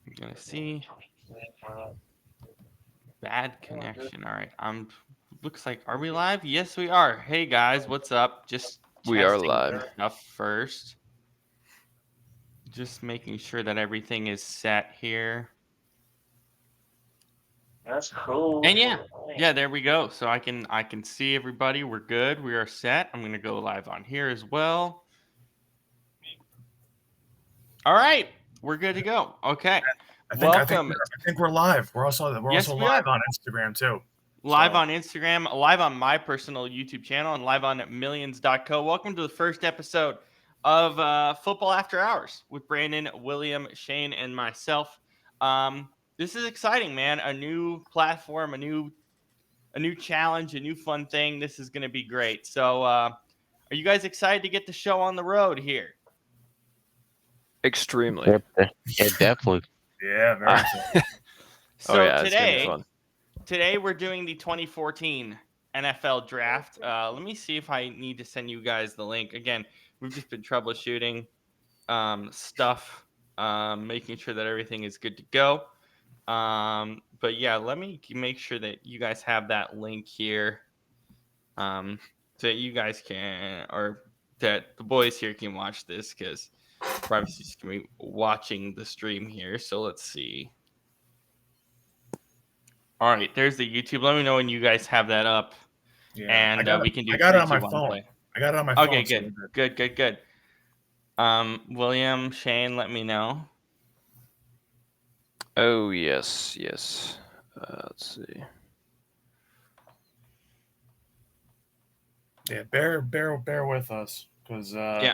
I'm gonna see. Bad connection. All right. Looks like, are we live? Yes, we are. Hey guys, what's up? Just We are testing some live. stuff first. Just making sure that everything is set here. That's cool. And yeah, there we go. So I can see everybody. We're good. We are set. I'm gonna go live on here as well. All right, we're good to go. Okay, I think welcome. I think we're live. We're also Yes, we live are on Instagram too. live So on Instagram, live on my personal YouTube channel, and live on millions.co. Welcome to the first episode of Football After Hours with Brandon, William, Shane, and myself. This is exciting, man. A new platform, a new challenge, a new fun thing. This is going to be great. So, are you guys excited to get the show on the road here? Extremely. Yep, yeah, definitely. yeah, very Uh, excited. oh So yeah, it's gonna be today, fun. today we're doing the 2014 NFL Draft. Let me see if I need to send you guys the link. Again, we've just been troubleshooting stuff, making sure that everything is good to go. But yeah, let me make sure that you guys have that link here. So that you guys can, or that the boys here can watch this, because privacy is going to be watching the stream here. So let's see. All right, there's the YouTube. Let me know when you guys have that up, Yeah, and we can I do got it three, on two, my one, phone. play. I got it on my Okay, phone. So good, good, good, good. William, Shane, let me know. Oh yes, yes. Let's see. yeah, bear with us because Yeah,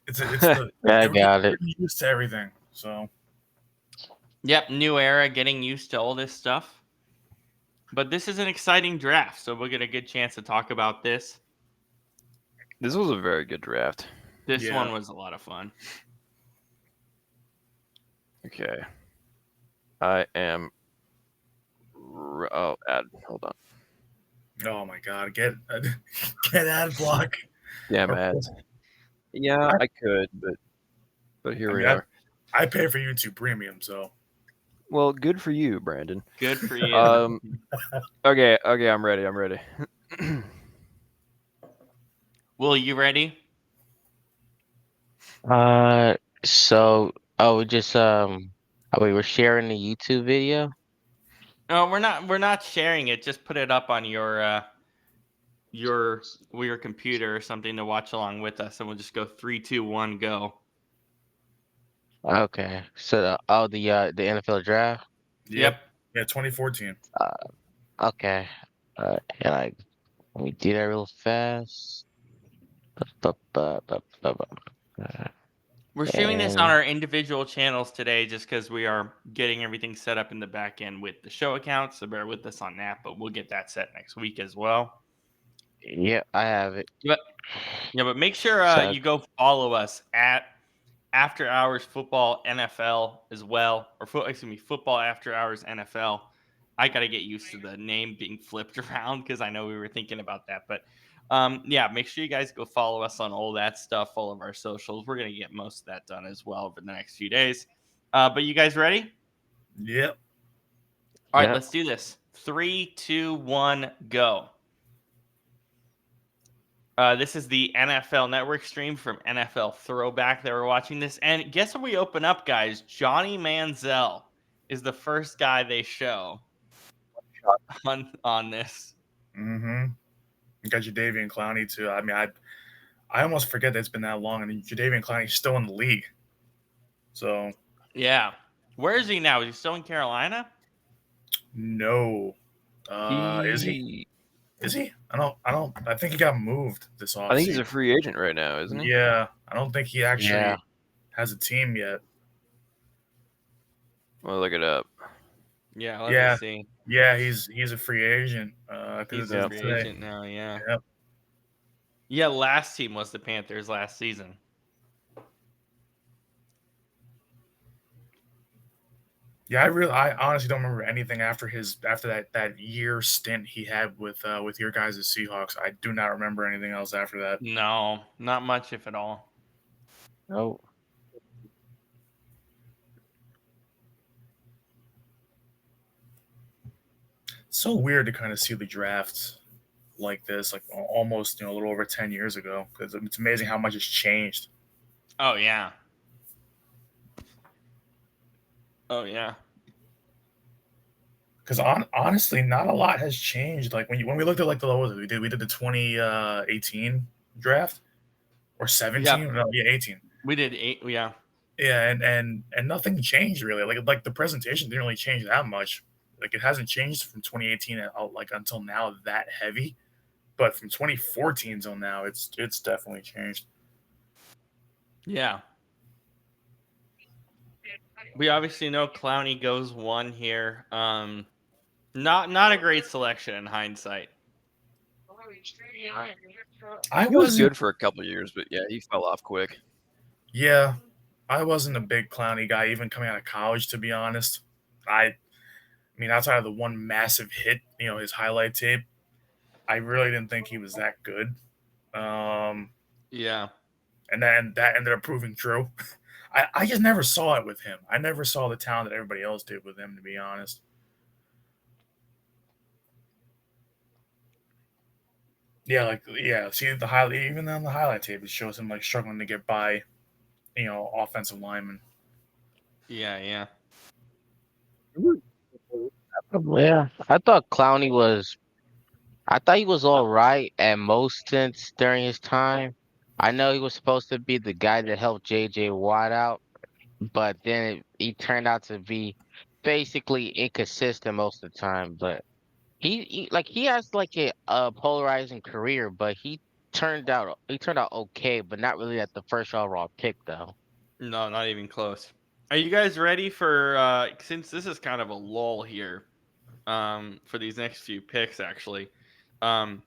it's the Yeah, I we're got it. getting used to everything. So yep, new era, getting used to all this stuff. But this is an exciting draft, so we'll get a good chance to talk about this. This was a very good draft. This yeah, one was a lot of fun. Okay. I am. Oh, hold on. oh my God, get ad block. Damn Or, ads. Yeah, I could, but here I we mean, are. I pay for YouTube Premium, so Well, good for you, Brandon. Good for you. Um. Okay, I'm ready. I'm ready. Will, you ready? So we just we were sharing the YouTube video. No, we're not. We're not sharing it. Just put it up on your computer or something to watch along with us, and we'll just go 3, 2, 1, go. Okay. So the NFL draft. yep, Yep. yeah, 2014. Uh, okay. And let me do that real fast. We're streaming this on And our individual channels today, just because we are getting everything set up in the back end with the show account. So bear with us on that, but we'll get that set next week as well. yeah, I have it. But yeah, but make sure So you go follow us at After Hours Football NFL as well, or Football After Hours NFL. I got to get used to the name being flipped around because I know we were thinking about that. But yeah, make sure you guys go follow us on all that stuff, all of our socials. We're going to get most of that done as well over the next few days. But you guys ready? Yep. All right, yeah. let's do this. 3, 2, 1, go. This is the NFL Network stream from NFL Throwback that we're watching this. And guess what we open up, guys? Johnny Manziel is the first guy they show on this. Mm-hmm. You got Jadeveon Clowney too. I mean, I almost forget that it's been that long, and Jadeveon Clowney's still in the league. So Yeah. Where is he now? Is he still in Carolina? no, is he? He. Is he? I don't. I think he got moved this I think he's offseason. a free agent right now, isn't he? Yeah, I don't think he Yeah. actually has a team yet. Well, look it up. Yeah, let me Yeah, see. yeah, he's a free agent. Because He's it a Yep. doesn't free say. agent now, yeah. Yep. Yeah, last team was the Panthers last season. Yeah, I honestly don't remember anything after that year stint he had with your guys' Seahawks. I do not remember anything else after that. No, not much, if at all. Oh, so weird to kind of see the drafts like this, like almost a little over 10 years ago. Because it's amazing how much has changed. Oh yeah. Oh yeah. Because honestly, not a lot has changed. Like when we looked at like the lowest we did the 2018 draft or 17. Yeah. No, yeah, 18. We did 8. Yeah. Yeah, and nothing changed really. Like the presentation didn't really change that much. Like it hasn't changed from 2018 like until now that heavy, but from 2014 till now, it's definitely changed. Yeah. We obviously know Clowney goes 1 here. Not a great selection in hindsight. I He was wasn't. good for a couple of years, but yeah, he fell off quick. Yeah, I wasn't a big Clowney guy even coming out of college. To be honest, I mean outside of the one massive hit, his highlight tape, I really didn't think he was that good. Um, Yeah. and then that ended up proving true. I just never saw it with him. I never saw the talent that everybody else did with him, to be honest. See the highlight, even on the highlight tape, it shows him like struggling to get by, offensive linemen. Yeah. Yeah, I thought Clowney was. I thought he was all right at most stints during his time. I know he was supposed to be the guy that helped J.J. Watt out, but then he turned out to be basically inconsistent most of the time. But he has like a polarizing career, but he turned out okay, but not really at the first overall pick though. No, not even close. Are you guys ready for since this is kind of a lull here for these next few picks actually. Um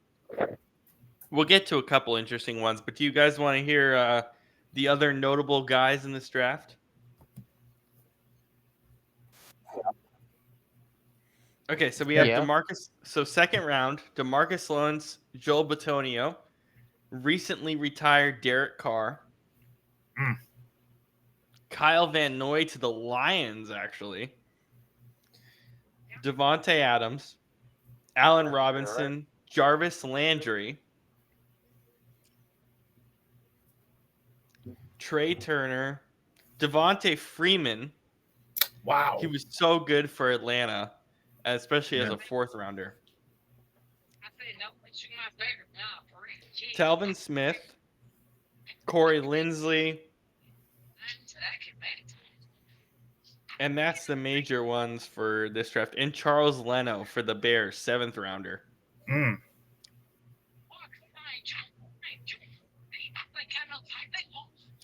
we'll get to a couple interesting ones, but do you guys want to hear the other notable guys in this draft? Okay, so we have Yeah. DeMarcus. So second round, DeMarcus Lawrence, Joel Bitonio, recently retired Derek Carr, Mm. Kyle Van Noy to the Lions, actually, Devontae Adams, Allen Robinson, Jarvis Landry, Trey Turner, Devontae Freeman. Wow. He was so good for Atlanta, especially as Yeah. a 4th rounder. Talvin Smith, Corey Linsley, and that's the major ones for this draft. And Charles Leno for the Bears, 7th rounder. Mm.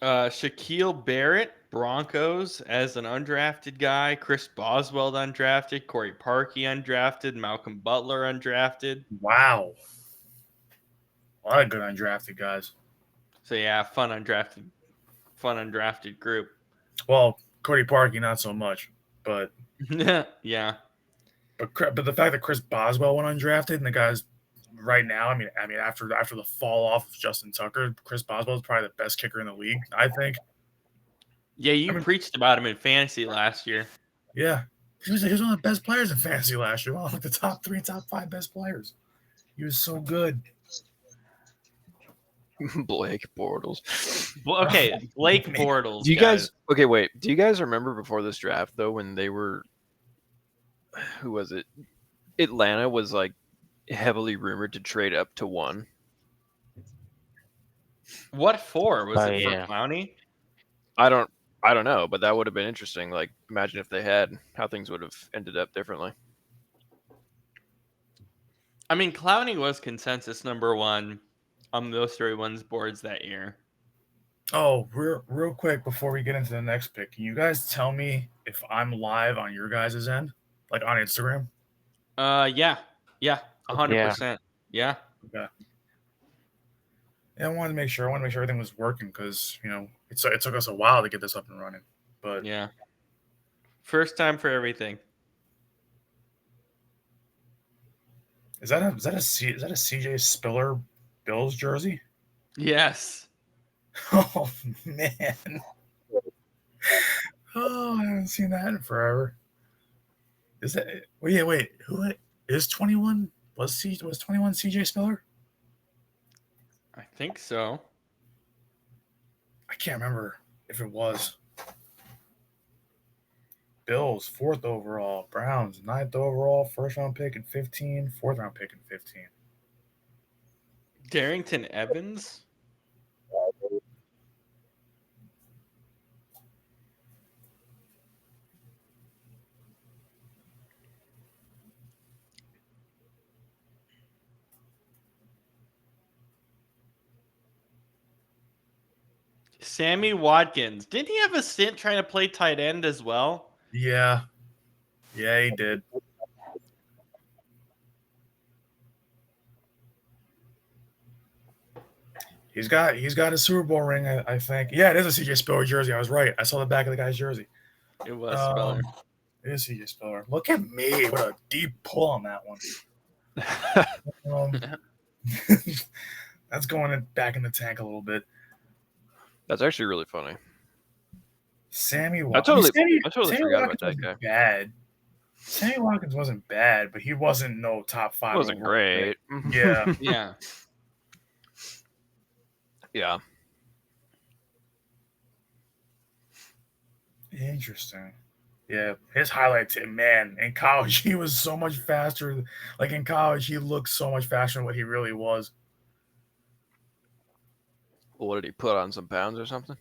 Shaquille Barrett, Broncos, as an undrafted guy. Chris Boswell, undrafted. Corey Parkey, undrafted. Malcolm Butler, undrafted. Wow. A lot of good undrafted guys. So yeah, fun undrafted group. Well, Cody Parkey, not so much, but Yeah. but the fact that Chris Boswell went undrafted and the guys right now, I mean, after the fall off of Justin Tucker, Chris Boswell is probably the best kicker in the league, I think. Yeah, you I mean- preached about him in fantasy last year. Yeah, he was one of the best players in fantasy last year. One of like the top 3, top 5 best players. He was so good. Blake Bortles. Well, okay, Blake Man. Bortles. Do you guys? Okay, wait. Do you guys remember before this draft though when they were? Who was it? Atlanta was like heavily rumored to trade up to 1. What for? Was Oh, it for yeah. Clowney? I don't know, but that would have been interesting. Like, imagine if they had, how things would have ended up differently. I mean, Clowney was consensus number 1 on those 31's boards that year. Oh, real quick before we get into the next pick, can you guys tell me if I'm live on your guys' end, like on Instagram? Yeah, 100%. Yeah. Okay. Yeah, I wanted to make sure. Everything was working because it took us a while to get this up and running. But Yeah. First time for everything. is that a CJ Spiller Bills jersey? Yes. Oh man. Oh, I haven't seen that in forever. Is that? Wait. Who? Is 21 was 21 CJ Spiller? I think so. I can't remember if it was. Bills, 4th overall. Browns, 9th overall. First round pick in 15. 4th round pick in 15. Darrington Evans. Sammy Watkins. Didn't he have a stint trying to play tight end as well? Yeah. Yeah, he did. He's got a Super Bowl ring, I think. Yeah, it is a CJ Spiller jersey. I was right. I saw the back of the guy's jersey. It was Speller. It is CJ Spiller. Look at me with a deep pull on that one. That's going back in the tank a little bit. That's actually really funny. Sammy I Watkins. totally forgot about that guy. Bad. Sammy Watkins wasn't bad, but he wasn't no top 5. It wasn't great. Yeah. Yeah. Yeah. Interesting. Yeah, his highlight tape, man, in college he was so much faster. Like in college, he looked so much faster than what he really was. Well, what did he put on, some pounds or something?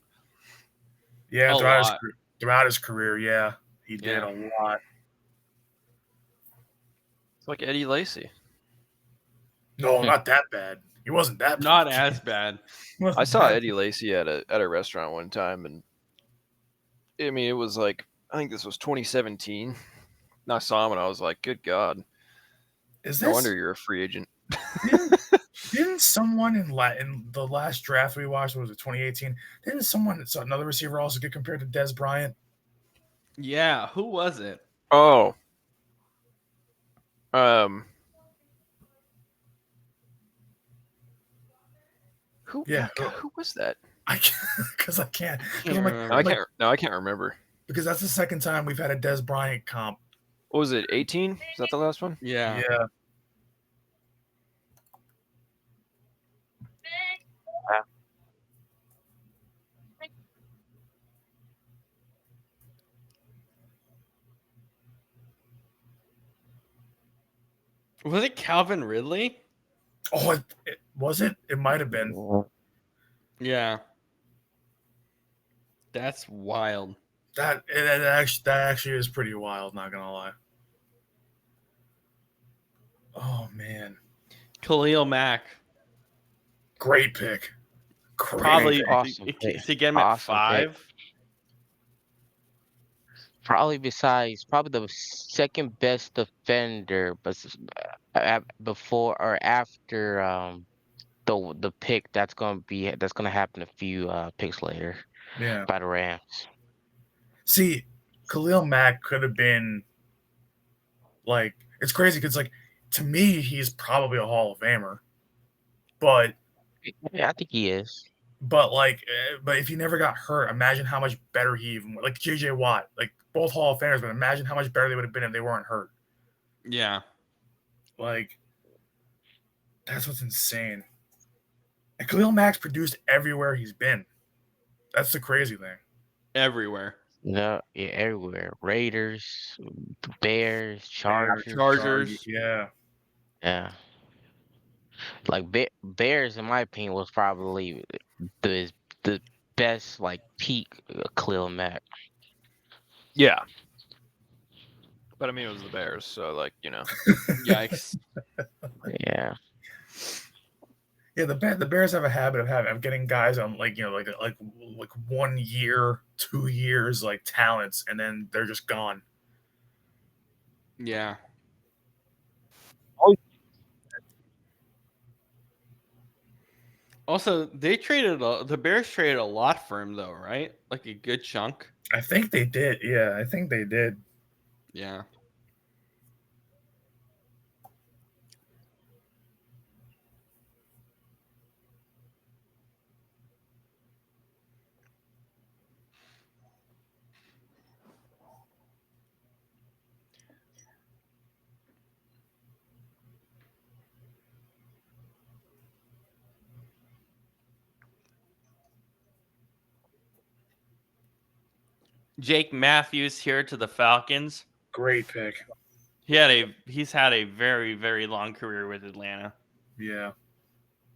Yeah, A lot. throughout his career, yeah, he did Yeah. a lot. It's like Eddie Lacy. No, not that bad. He wasn't that bad. Not as bad. I saw Eddie Lacy at a restaurant one time, and I mean, it was like, I think this was 2017. And I saw him, and I was like, "Good God! Is No this wonder you're a free agent." didn't someone in the last draft we watched, was it 2018? Didn't another receiver also get compared to Des Bryant? Yeah. Who was it? Oh, who? Yeah. God, who was that? I because I can't. 'Cause Can't I'm like, remember. I can't. No, I can't remember. because that's the second time we've had a Des Bryant comp. What was it? 18? Is that the last one? Yeah. Yeah. Was it Calvin Ridley? Oh, it was it? It might have been. Yeah. That's wild. That actually is pretty wild. Not gonna lie. Oh man, Khalil Mack. great pick. Great Probably pick. Awesome to pick. get him at Awesome pick. 5. Probably the second best defender, but before or after the pick that's gonna happen a few picks later Yeah. by the Rams. See, Khalil Mack could have been like, it's crazy because like, to me he's probably a Hall of Famer, but Yeah, I think he is. but if he never got hurt, imagine how much better he even like JJ Watt, like both Hall of Famers, but imagine how much better they would have been if they weren't hurt. Yeah. Like, that's what's insane. And Khalil Mack's produced everywhere he's been. That's the crazy thing. Everywhere. No, yeah, everywhere. Raiders, Bears, Chargers. Chargers. Yeah. Yeah. Like Bears, in my opinion, was probably the best like peak Khalil Mack. Yeah. But I mean, it was the Bears, so like, you know. Yikes. Yeah. Yeah, the Bears have a habit of getting guys on like 1 year, 2 years like talents, and then they're just gone. Yeah. Also, the Bears traded a lot for him though, right? Like a good chunk. I think they did. Yeah, I think they did. Yeah. Jake Matthews here to the Falcons. Great pick. He's had a very, very long career with Atlanta. Yeah.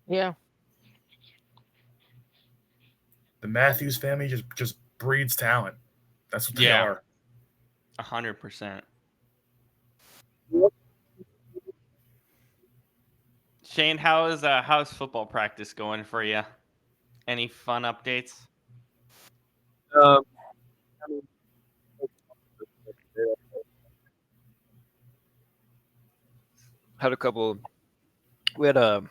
Yeah. The Matthews family just breeds talent. That's what they Yeah. are. 100%. Shane, how's football practice going for you? Any fun updates? Um, had a couple. We had um,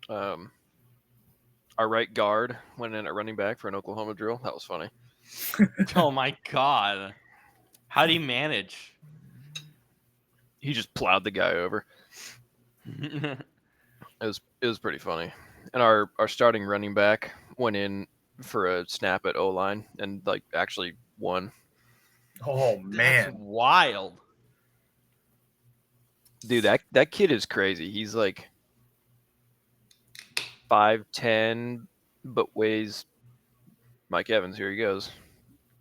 our right guard went in at running back for an Oklahoma drill. That was funny. Oh my god. How do you manage? He just plowed the guy over. It was pretty funny. And our starting running back went in for a snap at O-line and like actually won. Oh That's man. wild. Dude, that kid is crazy. He's like 5'10", but weighs Mike Evans. Here he goes.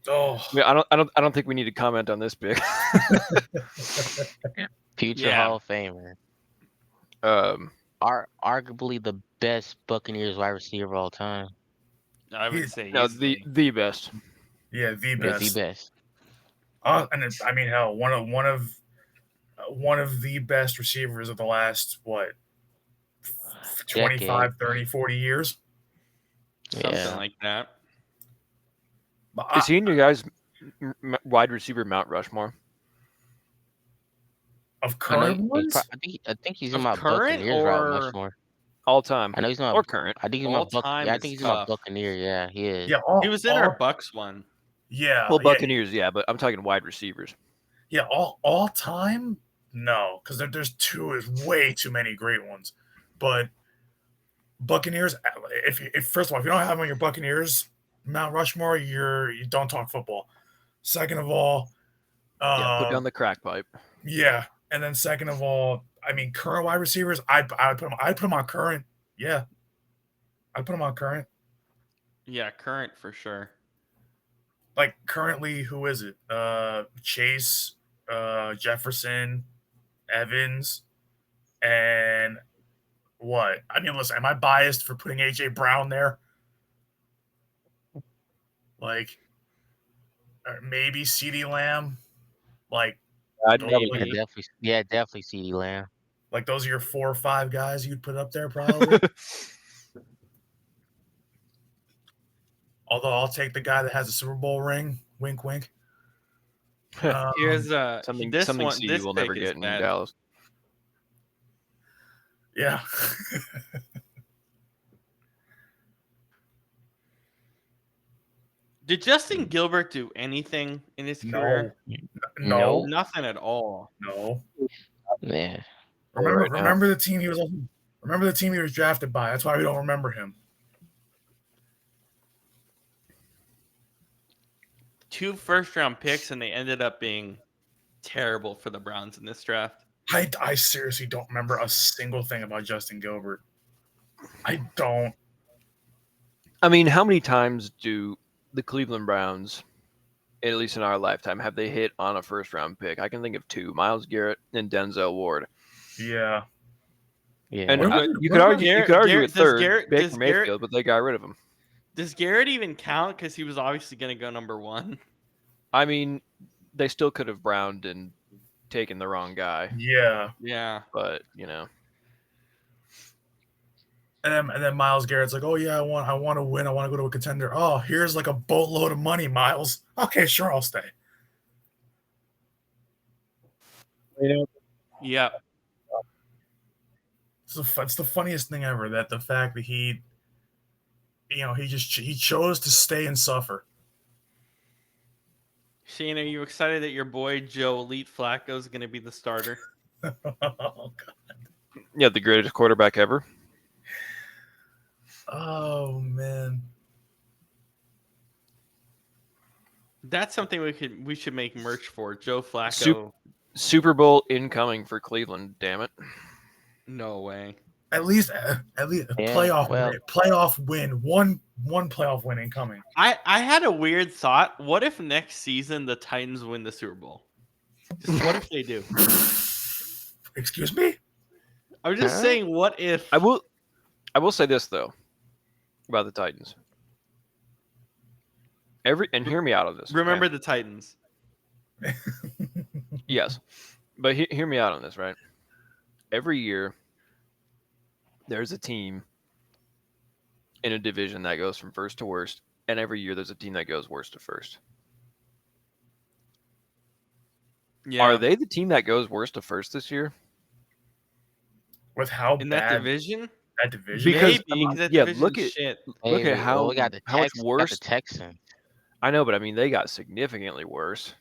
Oh. I mean, I don't think we need to comment on this pick. Future Yeah. Hall of Famer. um, Arguably the best Buccaneers wide receiver of all time. I would say no, easily. the best. Yeah, the Yeah, best. the best. And I mean, hell, one of the best receivers of the last what 25, 30, 40 years. Something Yeah. like that. But Is he in your guys' wide receiver Mount Rushmore? of I know. current ones? I think he's in Of my current Buccaneers route or- much more. All time. I know he's not. Or current. I think he's All my time Yeah, I is think he's my tough. Buccaneer. Yeah, he is. Yeah, He was in our Bucks one. Yeah, Well, Buccaneers, yeah, but I'm talking wide receivers. yeah, all time. No, because there's way too many great ones. But Buccaneers, if first of all, if you don't have them on your Buccaneers Mount Rushmore, you don't talk football. Second of all, Yeah, put down the crack pipe. yeah, and then second of all, I mean current wide receivers, I'd put them on current. Yeah, I'd put them on current. Yeah, current for sure. Like currently, who is it? Chase, Jefferson, Evans, and what? I mean, listen, am I biased for putting AJ Brown there? Like, maybe CeeDee Lamb. Like, I'd Maybe. probably Definitely CeeDee Lamb. like those are your 4 or 5 guys you'd put up there, probably. Although I'll take the guy that has a Super Bowl ring. Wink, wink. Here's something this something one. C This will pick never is get in bad. Dallas. Yeah. Did Justin Gilbert do anything in his career? No. Nothing at all. No. Yeah. Remember the team he was on. Remember the team he was drafted by. That's why we don't remember him. 2 first-round picks, and they ended up being terrible for the Browns in this draft. I seriously don't remember a single thing about Justin Gilbert. I don't. I mean, how many times do the Cleveland Browns, at least in our lifetime, have they hit on a first-round pick? I can think of 2: Myles Garrett and Denzel Ward. Yeah. Yeah. And What you could argue a does third, Garrett- Baker does Garrett- Mayfield, but they got rid of him. Does Garrett even count? Because he was obviously going to go number 1. I mean, they still could have browned and taken the wrong guy, Yeah. Yeah. but you know. And then Myles Garrett's like, oh yeah, I want to win. I want to go to a contender. Oh, here's like a boatload of money, Miles. Okay, sure, I'll stay. Yeah. It's the funniest thing ever, that the fact that he chose to stay and suffer. Shane, are you excited that your boy Joe Elite Flacco is going to be the starter? Oh, God. Yeah, the greatest quarterback ever. Oh man. That's something we should make merch for. Joe Flacco. Super Bowl incoming for Cleveland, damn it. No way. At least Yeah, well, playoff win. One playoff win incoming. I had a weird thought. What if next season the Titans win the Super Bowl? Just what if they do? Excuse me? I'm just Huh? saying, what if? I will say this though about the Titans. And hear me out on this. Remember okay? the Titans. Yes, but hear me out on this, right? Every year, there's a team in a division that goes from first to worst, and every year there's a team that goes worst to first. Yeah. Are they the team that goes worst to first this year? With how in that bad division? that division Because is. Maybe, I mean, because that yeah, division's look at shit. maybe. Well, we got the how much Got the worse. Texans. I know, but I mean, they got significantly worse.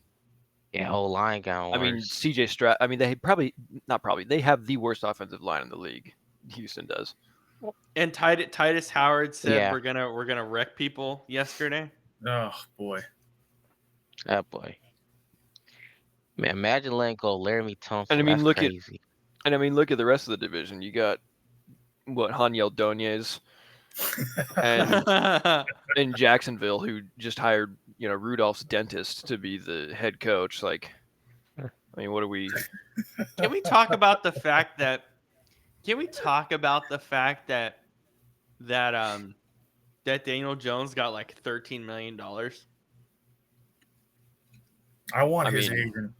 Yeah, O-line got I mean, worse. CJ Stroud. I mean, they probably not probably. They have the worst offensive line in the league. Houston does. And Titus Howard said Yeah. we're gonna wreck people yesterday. Oh boy. Oh boy. Man, imagine letting go Laramie Tunsil. And I mean, That's look crazy. look at the rest of the division. You got what Haniel Doñez and in Jacksonville, who just hired Rudolph's dentist to be the head coach. Like, I mean, what are we? Can we talk about the fact that? That Daniel Jones got like $13 million? I want I his mean- agent.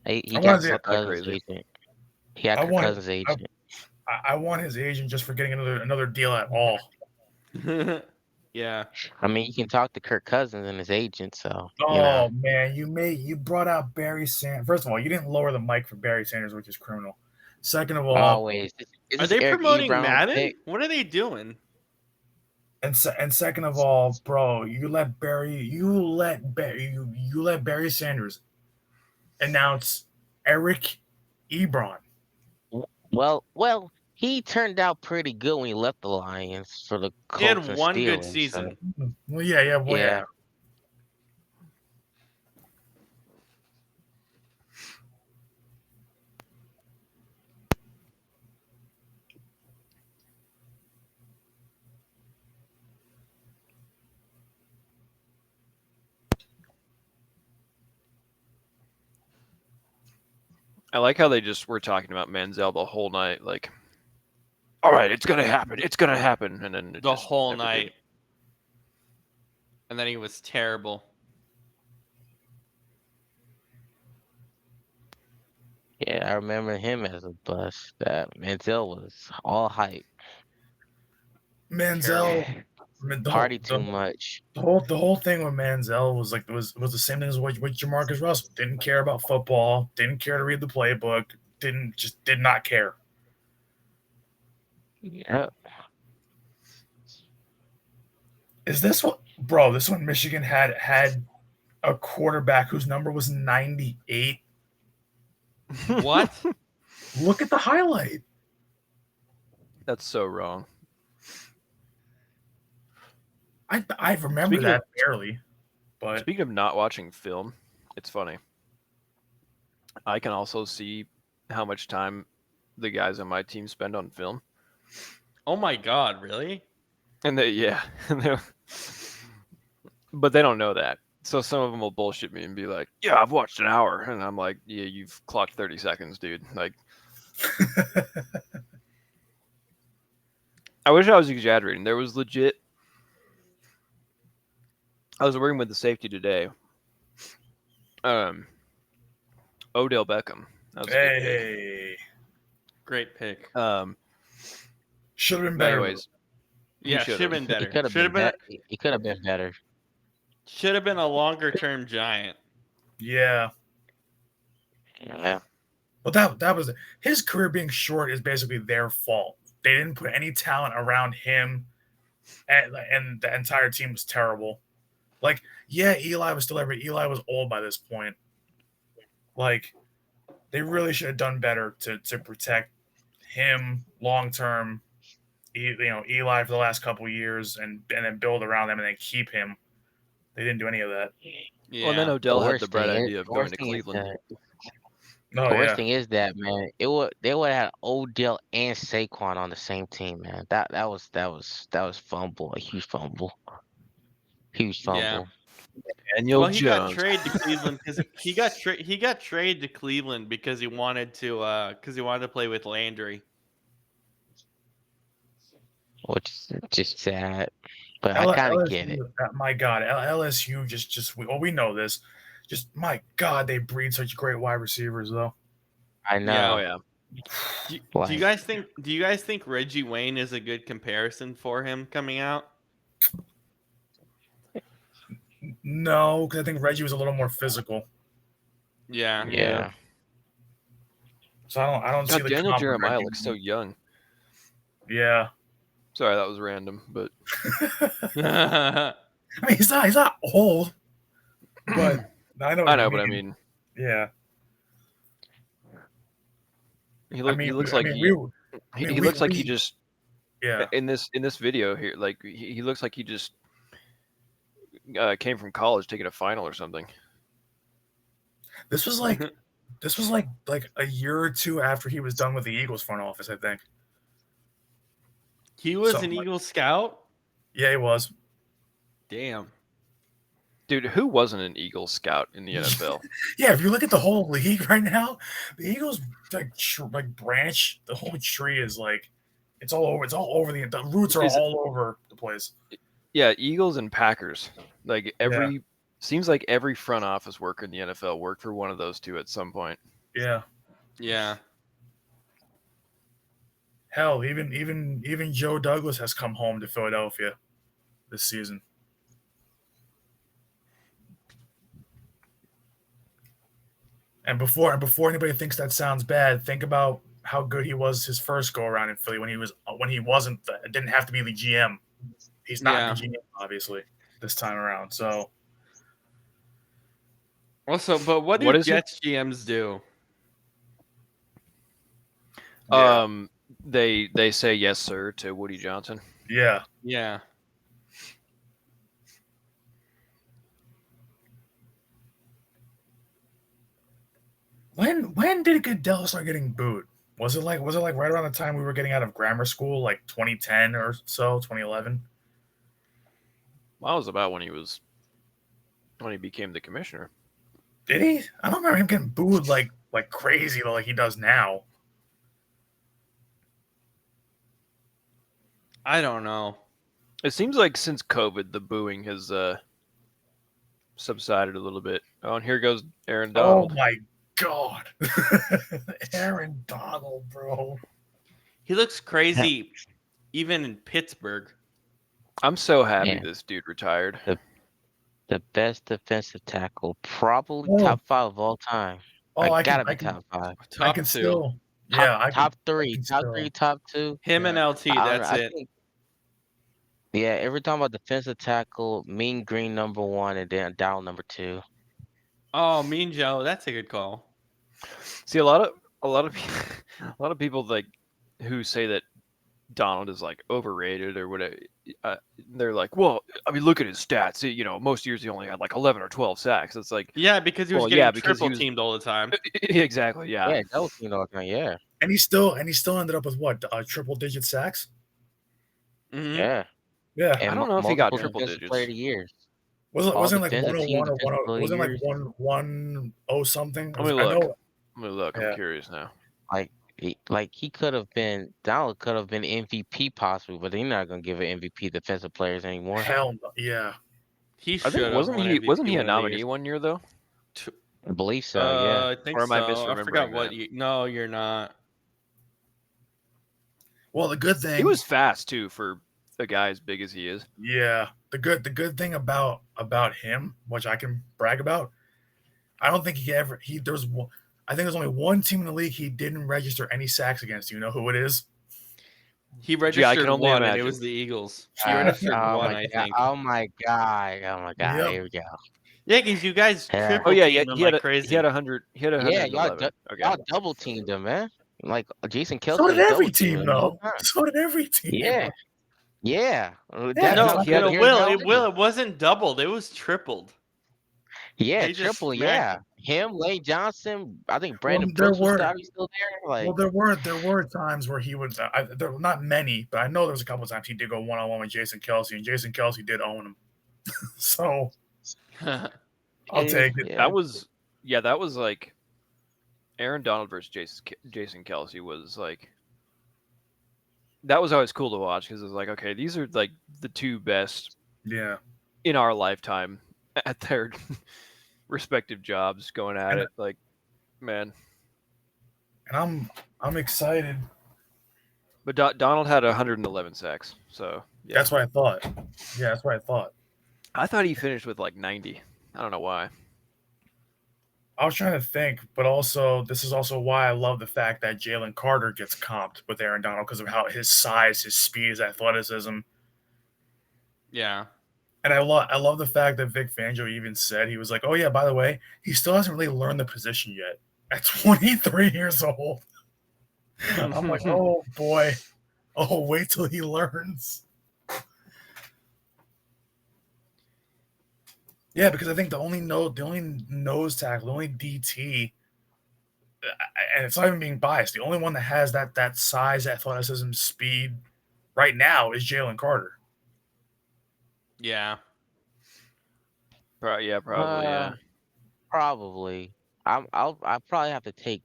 He I got want Kirk it- Cousins' crazy. agent. He got I Kirk want it- Cousins' agent. I want his agent just for getting another deal at all. Yeah. I mean, you can talk to Kirk Cousins and his agent, so Oh man, you brought out Barry Sanders. First of all, you didn't lower the mic for Barry Sanders, which is criminal. Second of all, always. Is Are this they Eric promoting Ebron Madden? pick? What are they doing? and second of all, bro, you let Barry Sanders announce Eric Ebron. Well, he turned out pretty good when he left the Lions for the He had Colts and one good Steelers, season. Well, yeah. Yeah. I like how they just were talking about Manziel the whole night. Like, all right, it's gonna happen. It's gonna happen, and then it The just whole never night. did. And then he was terrible. Yeah, I remember him as a bust. That Manziel was all hype. Manziel, Party too much. the whole thing with Manziel was like was the same thing as what Jamarcus Russell didn't care about football, didn't care to read the playbook, did not care. Yeah. Is this what, bro? This one Michigan had a quarterback whose number was 98. What? Look at the highlight. That's so wrong. I remember Speaking that barely, but Speaking of not watching film, it's funny. I can also see how much time the guys on my team spend on film, Oh my God! Really? and but they don't know that. So some of them will bullshit me and be like, "Yeah, I've watched an hour," and I'm like, "Yeah, you've clocked 30 seconds, dude." Like, I wish I was exaggerating. There was legit. I was working with the safety today. Odell Beckham. That was a good pick. hey, Great pick. should have been better. Anyways, Yeah, should've. should have been He better. could have Should been have been. He could have been better. Should have been a longer term Giant. Yeah, Yeah. but that was his career being short is basically their fault. They didn't put any talent around him, and the entire team was terrible. Like, yeah, Eli was still there, but Eli was old by this point. Like, they really should have done better to protect him long term. Eli for the last couple of years, and then build around him and then keep him. They didn't do any of that. Yeah. Well, and then Odell had worst the bright thing is- idea of the going worst to thing is Cleveland. that- No, The worst yeah. thing is that, man, they would have had Odell and Saquon on the same team, man. That was fumble, a huge fumble, huge Yeah. fumble. Daniel Well, he got Jones. traded to Cleveland because he got traded to Cleveland because he wanted to play with Landry. Which is just sad, but I kind of get it. LSU, my God, LSU we know this. Just my God, they breed such great wide receivers though. I Oh know. yeah. Do you guys think Reggie Wayne is a good comparison for him coming out? No, because I think Reggie was a little more physical. Yeah. Yeah. So I don't see God, the Daniel comp with Jeremiah Reggie looks so Wayne. young. Yeah. Sorry, that was random, but I mean, he's not old, but I know. I know, but I mean, yeah. he looks we like he looks like he we- just yeah. in this video here, like he looks like he just came from college taking a final or something. This was like a year or two after he was done with the Eagles front office, I think. He was Something an like- Eagle scout? Yeah, he was. Damn. Dude, who wasn't an Eagle scout in the NFL? Yeah, if you look at the whole league right now, the Eagles like branch, the whole tree is like it's all over. It's all over the roots are all over the place. Yeah, Eagles and Packers. Like seems like every front office worker in the NFL worked for one of those two at some point. Yeah. Yeah. Hell, even Joe Douglas has come home to Philadelphia this season. And before anybody thinks that sounds bad, think about how good he was his first go around in Philly when he wasn't didn't have to be the GM. He's not the GM obviously this time around. So Also, but what do Jets GMs do? yeah. They say yes sir to Woody Johnson. Yeah. Yeah. When did Goodell start getting booed? Was it like right around the time we were getting out of grammar school, like 2010 or so, 2011? Well, that was about when he became the commissioner. Did he? I don't remember him getting booed like crazy like he does now. I don't know. It seems like since COVID, the booing has subsided a little bit. Oh, and here goes Aaron Donald. Oh my God. Aaron Donald, bro. He looks crazy even in Pittsburgh. I'm so happy this dude retired. The best defensive tackle, probably top 5 of all time. Oh, gotta be top 5. Top 2. Still, top 3, top 3, top 2. Him and LT, that's it. Yeah, every time about defensive tackle, Mean Green number 1, and then Down number 2. Oh, Mean Joe, that's a good call. See, a lot of people like who say that Donald is like overrated or whatever. They're like, well, I mean, look at his stats. You know, most years he only had like 11 or 12 sacks. It's like, yeah, because he was getting triple teamed all the time. Exactly. Yeah. Yeah, double teamed all the time. Yeah. And he still ended up with what? Triple digit sacks. Mm-hmm. Yeah. Yeah. And I don't know if he got multiple triple defensive digits. Player of the years. Wasn't like defensive 101 or team, 10, wasn't like years. 110 something? Let me look. I know, Let me look. Yeah. I'm curious now. He could have been Donald could have been MVP possibly, but they're not gonna give an MVP defensive players anymore. hell no. Yeah. He I should think have. wasn't he a nominee one year though? I believe so. Yeah. I think Or am I so. I forgot misremembering what that? you. No, you're not. Well, the good thing He was fast too for a guy as big as he is. Yeah. The good thing about him, which I can brag about, I don't think I think there's only one team in the league he didn't register any sacks against. You know who it is? He registered can only one, and it imagine. was the Eagles. He registered one, I think. Oh my god! Yep. Here we go. Yeah, because you guys Yeah. triple teamed him like crazy. He had 100. He had 111. Okay. Y'all double teamed him, man. Like Jason Kelce. So did every double teamed team, him the though. whole time. So did every team. Yeah. Yeah. No, That's- he had- Will, it wasn't doubled. It was tripled. Yeah, They just triple. smacked Yeah, him, Lane Johnson. I think Well, Brandon there Brooks was were probably still there. well Like, there were times where he was there were not many, but I know there was a couple of times he did go one on one with Jason Kelsey, and Jason Kelsey did own him. So him. I'll take it. yeah, That was like Aaron Donald versus Jason Kelsey was like that was always cool to watch because it was like, okay, these are like the two best Yeah, in our lifetime at their respective jobs going at and it. Like, man. I'm excited. But Donald had 111 sacks, so yeah. That's what I thought. Yeah, that's what I thought. I thought he finished with like 90. I don't know why. I was trying to think, but also this is also why I love the fact that Jalen Carter gets comped with Aaron Donald because of how his size, his speed, his athleticism. Yeah. And I love the fact that Vic Fangio even said he was like, oh yeah, by the way, he still hasn't really learned the position yet at 23 years old. I'm like, oh boy, oh wait till he learns. Yeah, because I think the only nose tackle, the only DT, and it's not even being biased. The only one that has that size, athleticism, speed right now is Jalen Carter. Yeah. Yeah, probably. Yeah. probably. I probably have to take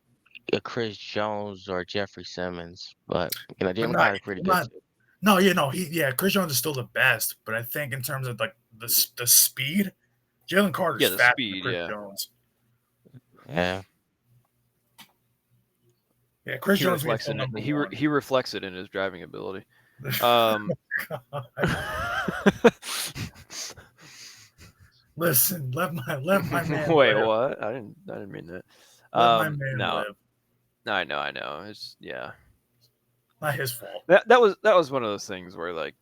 a Chris Jones or Jeffrey Simmons, but But Jalen not, Carter's pretty good not too. no, yeah, no, Chris Jones is still the best, but I think in terms of like the speed, Jalen Carter's Yeah, the faster speed, than Chris yeah. Jones. Yeah. Yeah, Chris He Jones reflects being it. number He one. he reflects it in his driving ability. Listen, let my man Wait, live. what? I didn't mean that. Let my man No, live. I know. It's yeah. Not his fault. That was one of those things where like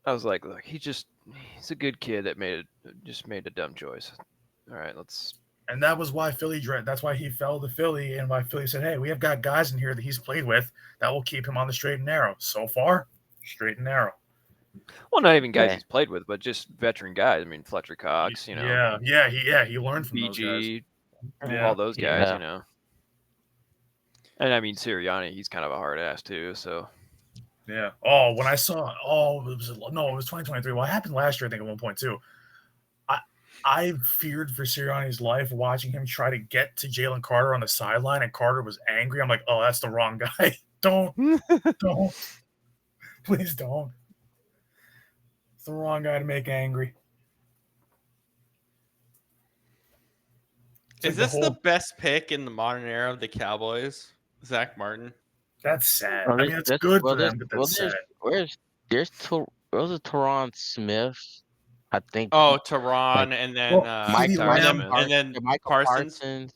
I was like, look, he's a good kid that just made a dumb choice. All right, let's. And that was why that's why he fell to Philly, and why Philly said, hey, we have got guys in here that he's played with that will keep him on the straight and narrow. So far, straight and narrow. Well, not even guys Yeah. he's played with, but just veteran guys. I mean, Fletcher Cox, He learned from those guys. BG, Yeah. all those guys, Yeah. And I mean, Sirianni, he's kind of a hard ass too. So Yeah. Oh, when I saw, it was 2023. Well, it happened last year, I think, at one point too. I feared for Sirianni's life watching him try to get to Jalen Carter on the sideline, and Carter was angry. I'm like, oh, that's the wrong guy. Don't, please don't. It's the wrong guy to make angry. It's Is like this the best pick in the modern era of the Cowboys? Zach Martin. That's sad. Well, I mean, it's good for them, but that's sad. There's Teron Smith, I think. Oh, Teron, and then Mike CeeDee Tyron Lamb, Smith. and then Michael Parsons.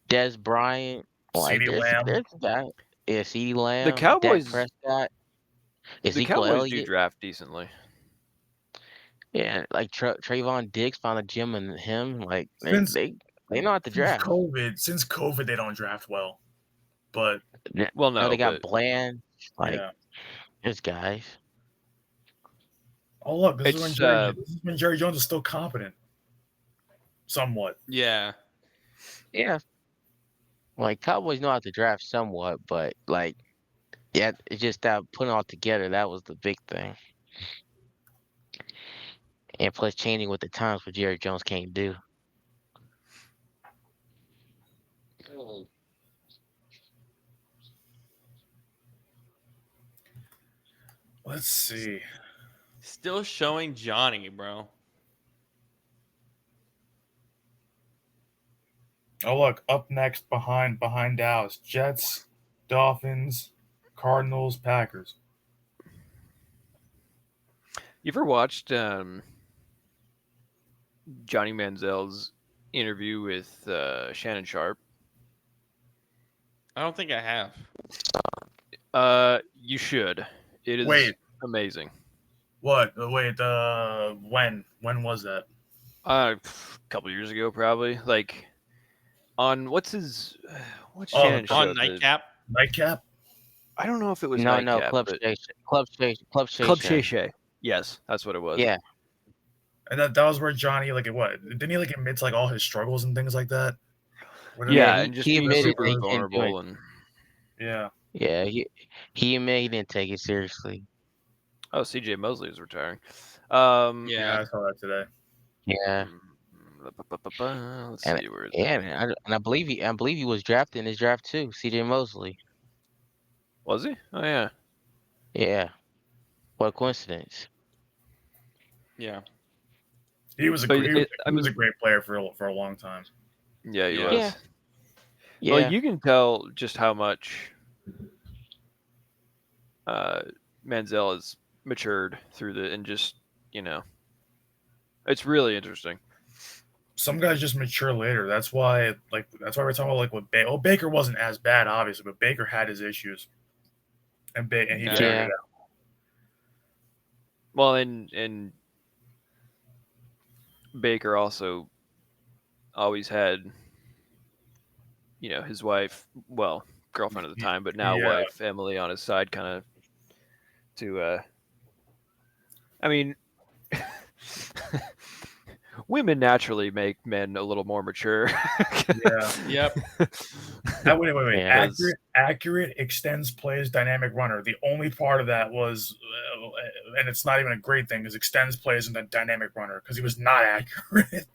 Des Bryant. Like CeeDee Lamb. there's that. Yeah, CeeDee Lamb, Cowboys- Dak Prescott, the Ezekiel Cowboys do Elliott. draft decently. Yeah, like Trayvon Diggs found a gym in him. Like Since- they know how to draft. Since COVID, they don't draft well. But Well, no, They got but Bland. Like yeah. there's guys. Oh look, this is when Jerry Jones is still competent. Somewhat. Yeah. Yeah. Like Cowboys know how to draft somewhat, but like yeah, it's just that putting it all together, that was the big thing. And plus changing with the times what Jerry Jones can't do. Let's see. Still showing Johnny, bro. Oh look, up next behind Dallas, Jets, Dolphins, Cardinals, Packers. You ever watched Johnny Manziel's interview with Shannon Sharp? Oh, I don't think I have. You should. It is amazing. What? Wait, when was that? A couple years ago, probably. Like on what's Shannon's show? On Nightcap. Nightcap? I don't know if it was No, Nightcap. Club but Shay Shay. Club Shay Club Shay. Shay Shay. Yes, that's what it was. Yeah. And that was where Johnny didn't he like admit to like all his struggles and things like that? Whatever. Yeah, Yeah, and just he being admitted super that he didn't do it. vulnerable and Yeah. Yeah, he admitted he didn't take it seriously. CJ Mosley is retiring. Yeah, I saw that today. Yeah, Let's and see where is it. and I believe he was drafted in his draft too. C.J. Mosley. Was he? Oh yeah. Yeah, what a coincidence. Yeah. He was a But great I he was a mean, great player for a long time. yeah, he Yeah. Yeah, was. But yeah, you can tell just how much uh, Manziel has matured through and just it's really interesting. Some guys just mature later. That's why we're talking about like what Baker wasn't as bad, obviously, but Baker had his issues, and he Yeah. figured yeah, it out. Well, and Baker also always had his wife, well, girlfriend at the time, but now Yeah, wife Emily on his side, kind of to. I mean, women naturally make men a little more mature. yeah. Yep. Wait. yeah, Accurate extends plays dynamic runner. The only part of that was, and it's not even a great thing, is extends plays and then dynamic runner because he was not accurate.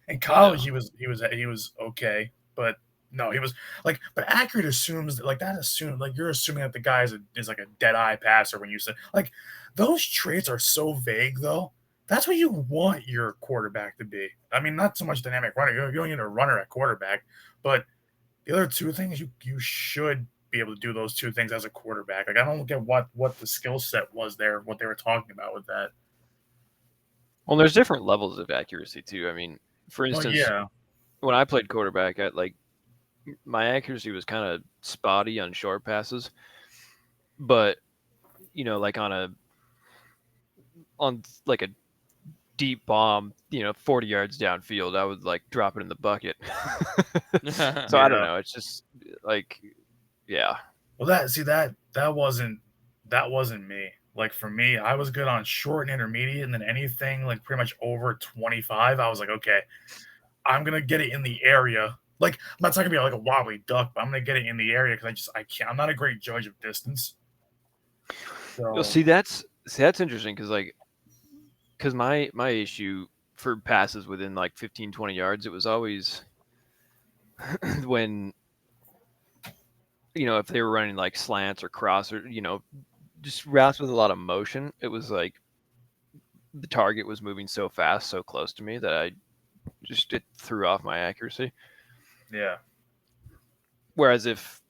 In college, No. he was okay, but no, he was but accurate assumes you're assuming that the guy is like a dead eye passer when you say like those traits are so vague though. That's what you want your quarterback to be. I mean, not so much dynamic runner. You don't need a runner at quarterback, but the other two things you should be able to do those two things as a quarterback. Like I don't get what the skill set was there, what they were talking about with that. Well, there's different levels of accuracy too. I mean, for Well, instance, yeah, when I played quarterback, my accuracy was kind of spotty on short passes, but like on like a deep bomb, 40 yards downfield, I would like drop it in the bucket. So I don't yeah. know. It's just like, yeah, Well, that wasn't me. Like for me, I was good on short and intermediate, and then anything like pretty much over 25, I was like, okay, I'm gonna get it in the area. Like I'm not talking about like a wobbly duck, but I'm gonna get it in the area because I can't. I'm not a great judge of distance. you'll So see that's interesting because my issue for passes within like 15, 20 yards, it was always when if they were running like slants or cross or just routes with a lot of motion, it was like the target was moving so fast, so close to me that it threw off my accuracy. yeah, Whereas if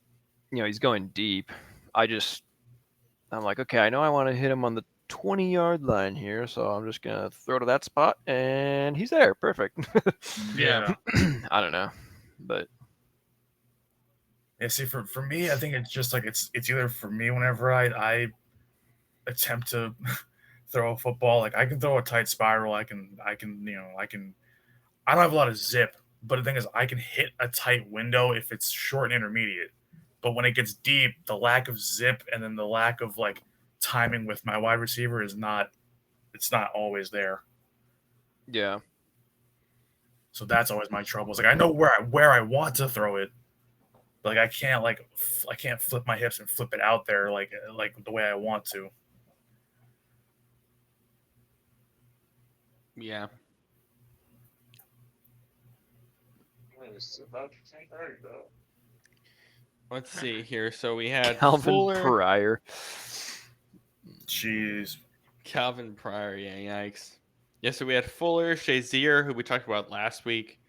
he's going deep, I'm like, okay, I know I want to hit him on the 20-yard line here, so I'm just gonna throw to that spot, and he's there, perfect. Yeah. yeah. I don't know, but Yeah, see, for me, I think it's just like it's either for me whenever I attempt to throw a football, like I can throw a tight spiral, I don't have a lot of zip, but the thing is I can hit a tight window if it's short and intermediate. But when it gets deep, the lack of zip and then the lack of like timing with my wide receiver is not it's not always there. yeah. So that's always my trouble. It's like I know where I want to throw it, but like I can't flip my hips and flip it out there like the way I want to. Yeah. Let's see here. So we had Calvin Fuller, Pryor. Jeez. Calvin Pryor. Yeah, yikes. Yeah, so we had Fuller, Shazier, who we talked about last week.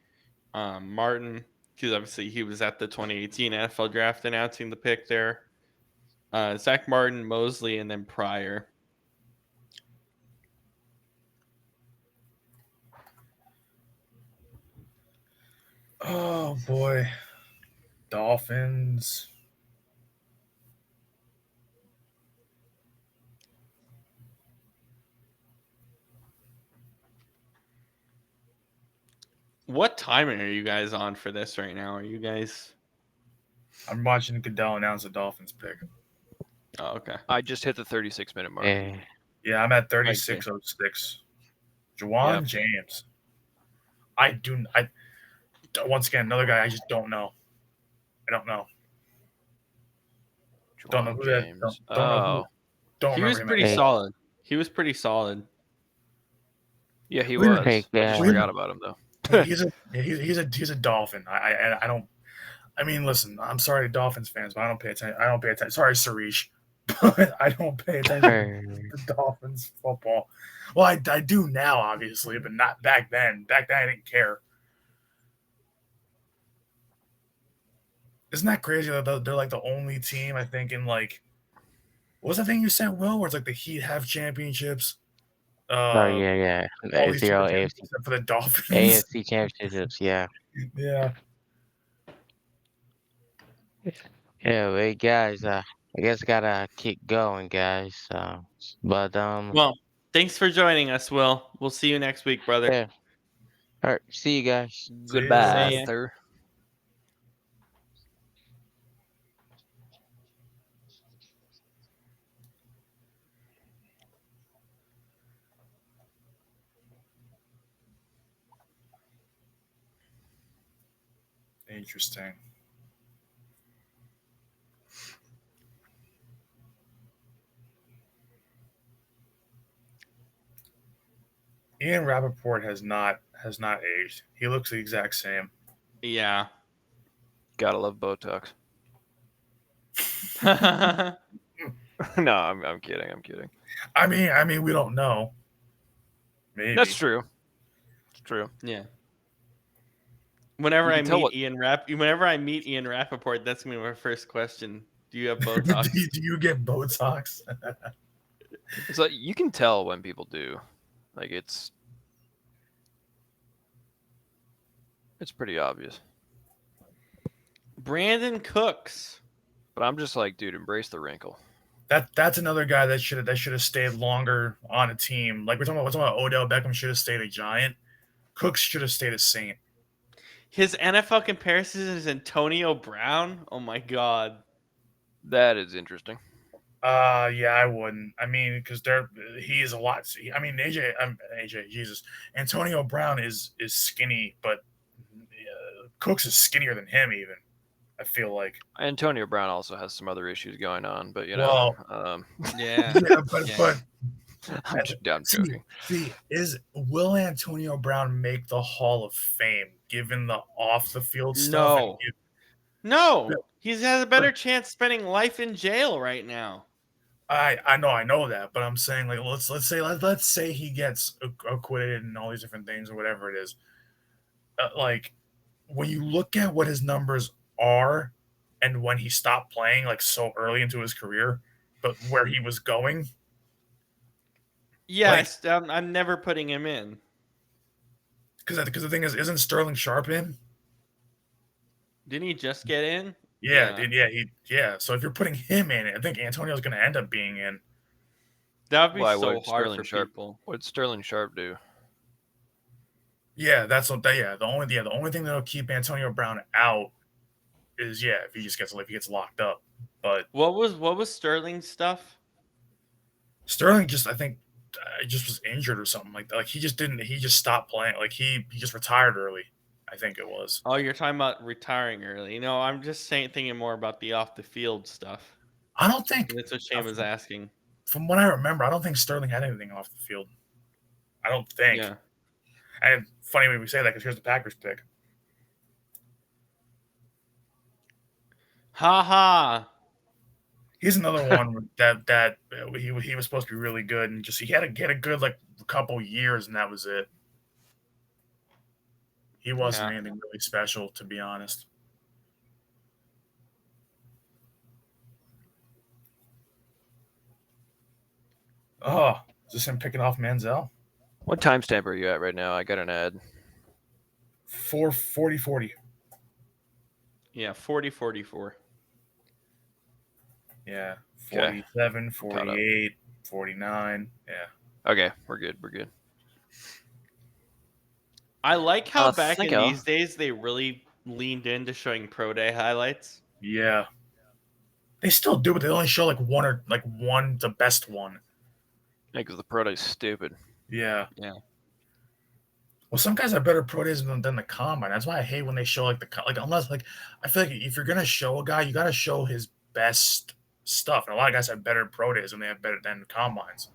Martin, because obviously he was at the 2018 NFL Draft announcing the pick there. Zach Martin, Mosley, and then Pryor. Oh boy. Dolphins. What timing are you guys on for this right now? Are you guys? I'm watching Goodell announce the Dolphins pick. Oh, okay. I just hit the 36-minute mark. yeah. Yeah, I'm at Okay. 36:06. Juwan Yep. James. Once again, another guy I just don't know. I don't know. Don't know Juwan who that. James. Don't know Oh, who. Don't He remember was him. pretty At all. solid. He was pretty solid. yeah, he Weird. was. Take I just that. forgot about him though. He's a Dolphin. I don't. I mean, listen. I'm sorry, Dolphins fans, but I don't pay attention. I don't pay attention. Sorry, Sarish, but I don't pay attention to Dolphins football. Well, I do now, obviously, but not back then. Back then, I didn't care. Isn't that crazy that they're like the only team I think in like what was the thing you said, Will? Where it's like the Heat have championships. Oh yeah. All these teams Zero have AFC championships except for the Dolphins. AFC championships. Yeah. Yeah. Yeah, wait, guys. I guess gotta keep going, guys. But Well, thanks for joining us, Will. We'll see you next week, brother. yeah. All right. See you guys. Goodbye, See ya. sir. Interesting. Ian Rappaport has not aged. He looks the exact same. Yeah. Gotta love Botox. Yeah. No, I'm kidding. I'm kidding. I mean, we don't know. Maybe. That's true. It's true. Whenever You I can tell meet what- whenever I meet Ian Rappaport, that's gonna be my first question. Do you have do, Botox? do you get Botox? It's like you can tell when people do. Like it's pretty obvious. Brandon Cooks. But I'm just like, dude, embrace the wrinkle. That's another guy that should have stayed longer on a team. Like we're talking about Odell Beckham should have stayed a Giant. Cooks should have stayed a Saint. His NFL comparison is Antonio Brown. Oh my god. That is interesting. Yeah, I wouldn't. I mean, because he is a lot. I mean, Jesus, Antonio Brown is skinny, but Cooks is skinnier than him. Even I feel like. Antonio Brown also has some other issues going on, but you know, Yeah. Yeah, but I'm joking. Will Antonio Brown make the Hall of Fame given the off the field stuff? No. No. He has a better chance spending life in jail right now. I know that, but I'm saying like let's say he gets acquitted and all these different things or whatever it is. Like when you look at what his numbers are and when he stopped playing like so early into his career, but where he was going. Yes, I'm never putting him in. Because the thing is, isn't Sterling Sharp in? Didn't he just get in? Yeah. So if you're putting him in, I think Antonio's going to end up being in. That would be Why so would hard Sterling for Sharp? people. What did Sterling Sharp do? Yeah, that's what. Yeah, the only thing that'll keep Antonio Brown out is if he gets locked up. But What was Sterling's stuff? Sterling just I think just was injured or something like that. Like he just stopped playing. Like he just retired early. I think it was. Oh, you're talking about retiring early. No, I'm just thinking more about the off the field stuff. I don't think That's what Shane was asking. From what I remember, I don't think Sterling had anything off the field. I don't think. Yeah. And funny when we say that because here's the Packers pick. Ha ha. He's another one that he was supposed to be really good and just he had a good like couple years and that was it. He wasn't anything really special, to be honest. Oh, is this him picking off Manziel? What timestamp are you at right now? I got an ad. 40. Yeah, 40-44. Yeah, Okay. 47, 48, 49. Yeah. Okay, we're good. We're good. I like how back in Cinco. these days they really leaned into showing pro day highlights. Yeah. They still do, but they only show like one, the best one. Yeah, because the pro day's stupid. Yeah. Yeah. Well, some guys have better pro days than the combine. That's why I hate when they show unless I feel like if you're gonna show a guy, you gotta show his best stuff. And a lot of guys have better pro days and they have better than combines.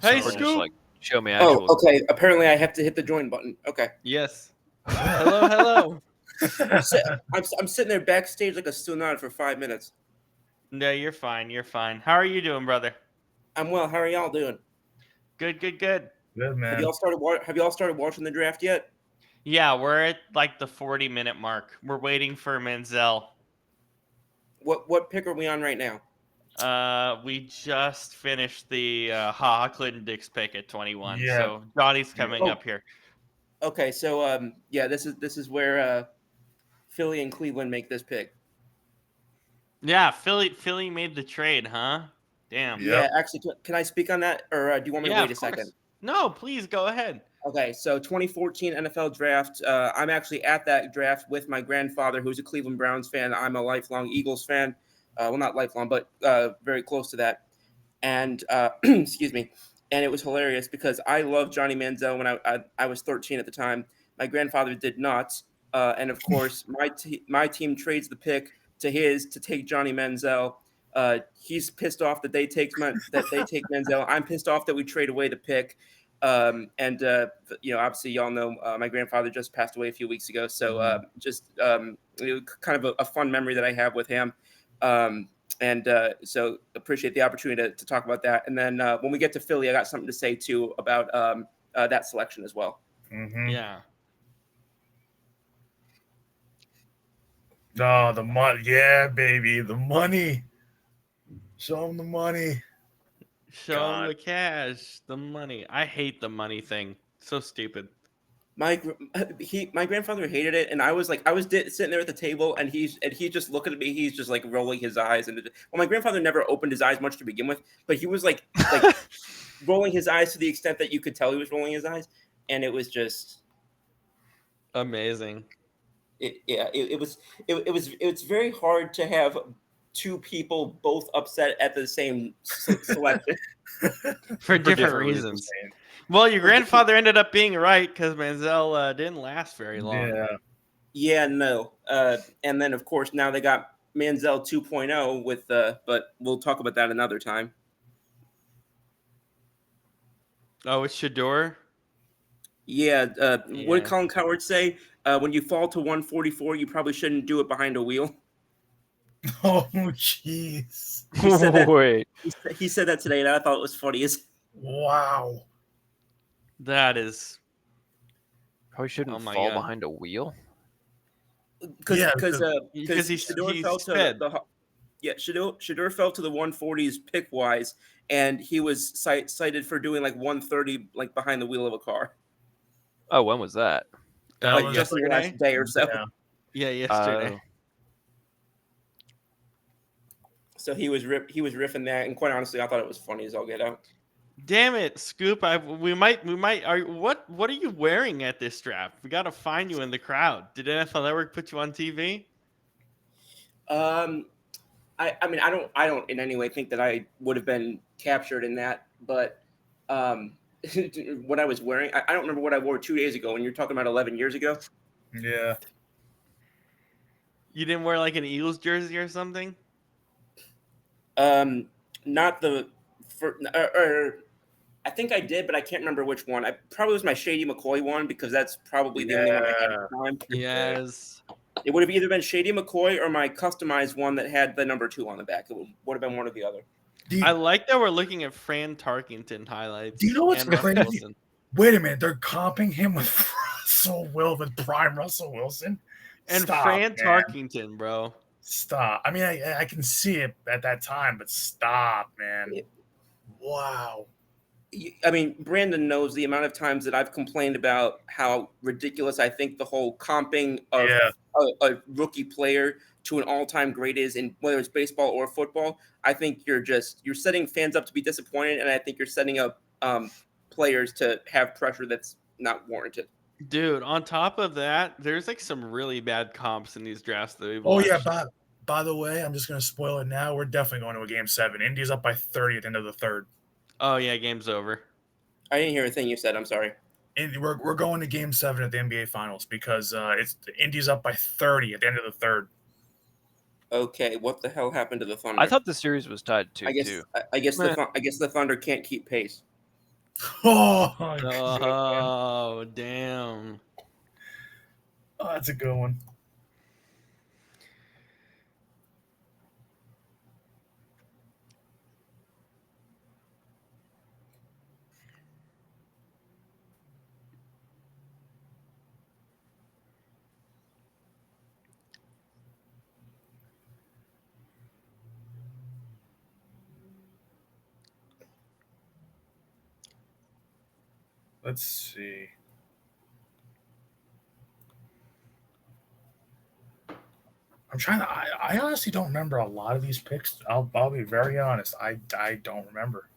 Hey, Or So- just Scoop. like show me Oh, actual. okay. Apparently, I have to hit the join button. Okay. Yes. Hello, hello. I'm sitting there backstage like a stunad for 5 minutes. No, you're fine. You're fine. How are you doing, brother? I'm well. How are y'all doing? Good, good, good. Good Have man. y'all started watching the draft yet? Yeah, we're at like the 40-minute mark. We're waiting for Manziel. What pick are we on right now? We just finished the Clinton Dix pick at 21. Yeah. So Johnny's coming Oh. up here. Okay, so yeah, this is where Philly and Cleveland make this pick. Yeah, Philly made the trade, huh? Damn. Yep. Yeah, actually, can I speak on that, or do you want me to Yeah, wait a of course. second? No, please go ahead. Okay, so 2014 NFL draft. I'm actually at that draft with my grandfather, who's a Cleveland Browns fan. I'm a lifelong Eagles fan. Well, not lifelong, but very close to that. And excuse me. And it was hilarious because I loved Johnny Manziel when I was 13 at the time. My grandfather did not. And of course, my team trades the pick to his to take Johnny Manziel. He's pissed off that they take Manziel. I'm pissed off that we trade away the pick. Obviously, y'all know my grandfather just passed away a few weeks ago. So kind of a fun memory that I have with him. So appreciate the opportunity to talk about that. And then when we get to Philly, I got something to say too about that selection as well. Mm-hmm. Yeah. Oh, the money. Yeah, baby. The money. Show them the money. Show 'em God. the cash, the money. I hate the money thing. So stupid. My grandfather hated it, and I was sitting there at the table, and he's just looking at me. He's just like rolling his eyes, and my grandfather never opened his eyes much to begin with, but he was like rolling his eyes to the extent that you could tell he was rolling his eyes, and it was just Amazing. It's very hard to have two people both upset at the same selection. For different different reasons. Well, your grandfather ended up being right because Manziel didn't last very long. Yeah. Yeah, no. And then of course now they got Manziel 2.0 with but we'll talk about that another time. Oh, it's Shador? Yeah, what Yeah. did Colin Coward say? When you fall to 144, you probably shouldn't do it behind a wheel. Oh, jeez. He said that- Wait. He said that today, and I thought it was funny as Wow. That is. Probably shouldn't Oh my fall God. behind a wheel. because Yeah, Because he Shador sped. Shador fell to the 140s pick wise, and he was cited for doing like 130 like behind the wheel of a car. Oh, when was that? That Like was just in the yesterday? last day or so. Yeah. Yeah, yesterday. So he was riffing that, and quite honestly, I thought it was funny as all get out. Damn it, Scoop! We might. What are you wearing at this draft? We gotta find you in the crowd. Did NFL Network put you on TV? I mean, I don't in any way think that I would have been captured in that, but what I was wearing, I don't remember what I wore 2 days ago. And you're talking about 11 years ago. Yeah. You didn't wear like an Eagles jersey or something? Not the I think I did, but I can't remember which one. I probably was my Shady McCoy one because that's probably the only one I had at the time. Yes. It would have either been Shady McCoy or my customized one that had the number 2 on the back. It would have been one or the other. I like that we're looking at Fran Tarkenton highlights. Do you know what's and Russell crazy? Wilson. Wait a minute. They're comping him with prime Russell Wilson. And Stop, Fran man. Tarkenton, bro. Stop. I mean, I can see it at that time, but stop, man. Yeah. Wow. I mean, Brandon knows the amount of times that I've complained about how ridiculous I think the whole comping of a rookie player to an all-time great is, in whether it's baseball or football. I think you're setting fans up to be disappointed, and I think you're setting up players to have pressure that's not warranted. Dude, on top of that, there's like some really bad comps in these drafts that we've Oh, watched. yeah. By the way, I'm just going to spoil it now. We're definitely going to a game 7. Indy's up by 30 at the end of the third. Oh yeah, game's over. I didn't hear a thing you said. I'm sorry. And we're going to Game 7 at the NBA Finals because it's the Indies up by 30 at the end of the third. Okay, what the hell happened to the Thunder? I thought the series was tied 2-2. I guess the Thunder can't keep pace. Oh, Oh, damn. oh, that's a good one. Let's see. I'm trying to. I honestly don't remember a lot of these picks. I'll be very honest. I don't remember.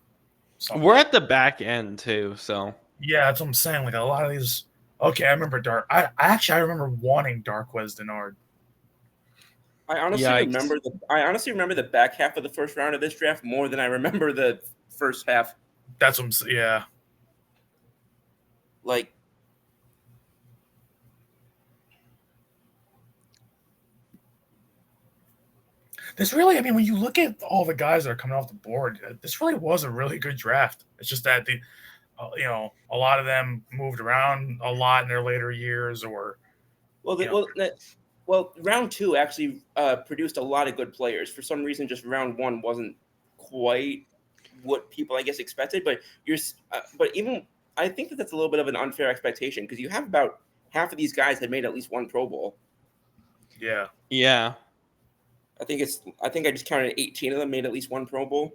We're at the back end too, so Yeah, that's what I'm saying. Like a lot of these. Okay, I remember Dark. I remember wanting Darquez Denard. I honestly remember the back half of the first round of this draft more than I remember the first half. That's what I'm saying. Yeah. Like, This really, I mean, when you look at all the guys that are coming off the board, this really was a really good draft. It's just that a lot of them moved around a lot in their later years, or well, round 2 actually produced a lot of good players. For some reason, just round 1 wasn't quite what people, I guess, expected. But even I think that's a little bit of an unfair expectation because you have about half of these guys had made at least one Pro Bowl. yeah. I think I just counted 18 of them made at least one Pro Bowl.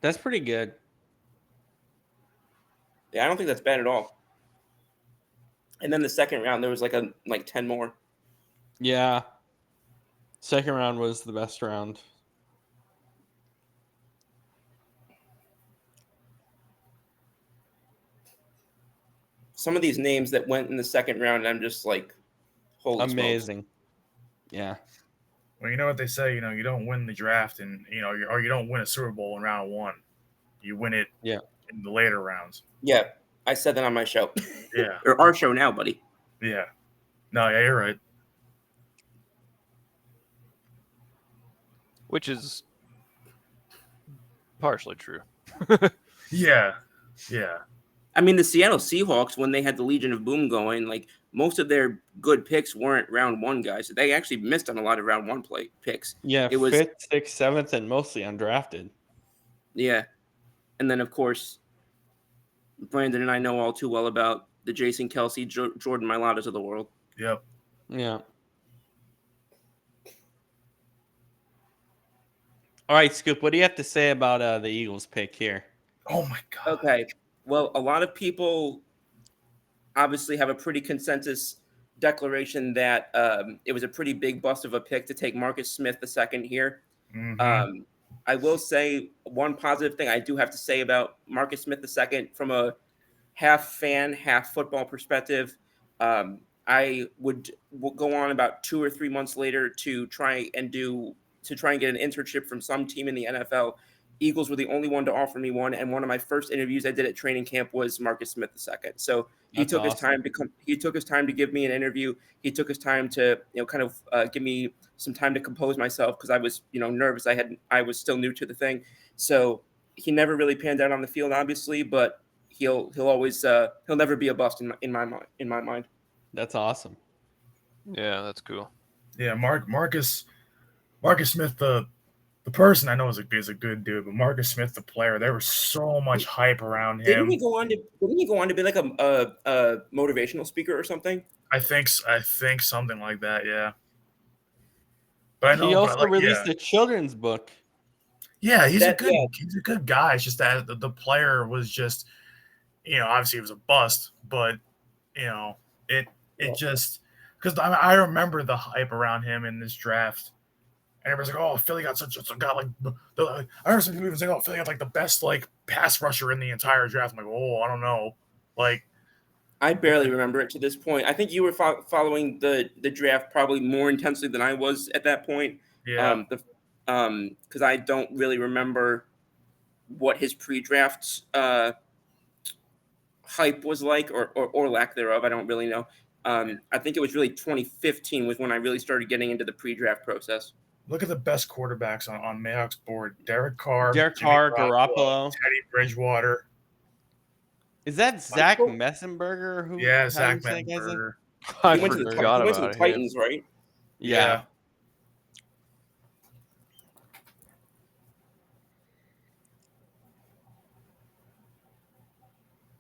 that's pretty good. Yeah, I don't think that's bad at all. And then the second round, there was like 10 more. Yeah. Second round was the best round. Some of these names that went in the second round, I'm just like, holy Amazing. smokes. Yeah. Well, you know what they say. You don't win the draft, and or you don't win a Super Bowl in round 1. You win it. Yeah. In the later rounds. Yeah, I said that on my show. Yeah. Or our show now, buddy. Yeah. No, yeah, you're right. Which is partially true. Yeah. Yeah. I mean, the Seattle Seahawks, when they had the Legion of Boom going, like most of their good picks weren't round 1 guys. They actually missed on a lot of round 1 picks. Yeah, It was 5th, 6th, 7th, and mostly undrafted. Yeah. And then, of course, Brandon and I know all too well about the Jason Kelsey, Jordan Mailatas of the world. Yep. Yeah. All right, Scoop, what do you have to say about the Eagles pick here? Oh my God. Okay. Well, a lot of people obviously have a pretty consensus declaration that it was a pretty big bust of a pick to take Marcus Smith II here. Mm-hmm. I will say one positive thing I do have to say about Marcus Smith II from a half fan, half football perspective. I would go on about 2 or 3 months later to try and get an internship from some team in the NFL. Eagles were the only one to offer me one, and one of my first interviews I did at training camp was Marcus Smith II. So he took his time to give me an interview. He took his time to kind of give me some time to compose myself because I was nervous. I was still new to the thing, so he never really panned out on the field, obviously, but he'll always he'll never be a bust in my mind. That's awesome. Yeah, that's cool. Yeah, Marcus Smith, the person I know is a good dude, but Marcus Smith, the player, there was so much hype around him. Didn't he go on to be like a motivational speaker or something? I think something like that. Yeah. But I know he also released a children's book. Yeah, he's a good guy. It's just that the player was just, obviously it was a bust, but it just because I remember the hype around him in this draft. And everybody's like, "Oh, Philly got I heard some people even saying, "Oh, Philly got like the best like pass rusher in the entire draft." I'm like, "Oh, I don't know." Like, I barely remember it to this point. I think you were following the draft probably more intensely than I was at that point. Yeah. Because I don't really remember what his pre-draft hype was like, or lack thereof. I don't really know. I think it was really 2015 was when I really started getting into the pre-draft process. Look at the best quarterbacks on Mayhawk's board: Derek Carr, Derek Jimmy Carr, Garoppolo, Garoppolo. Teddy Bridgewater. Is that Zach Michael? Messenberger? Yeah, how Zach do you say that guy's name? Mettenberger. I He went to the forgot about him. Titans, right? Yeah.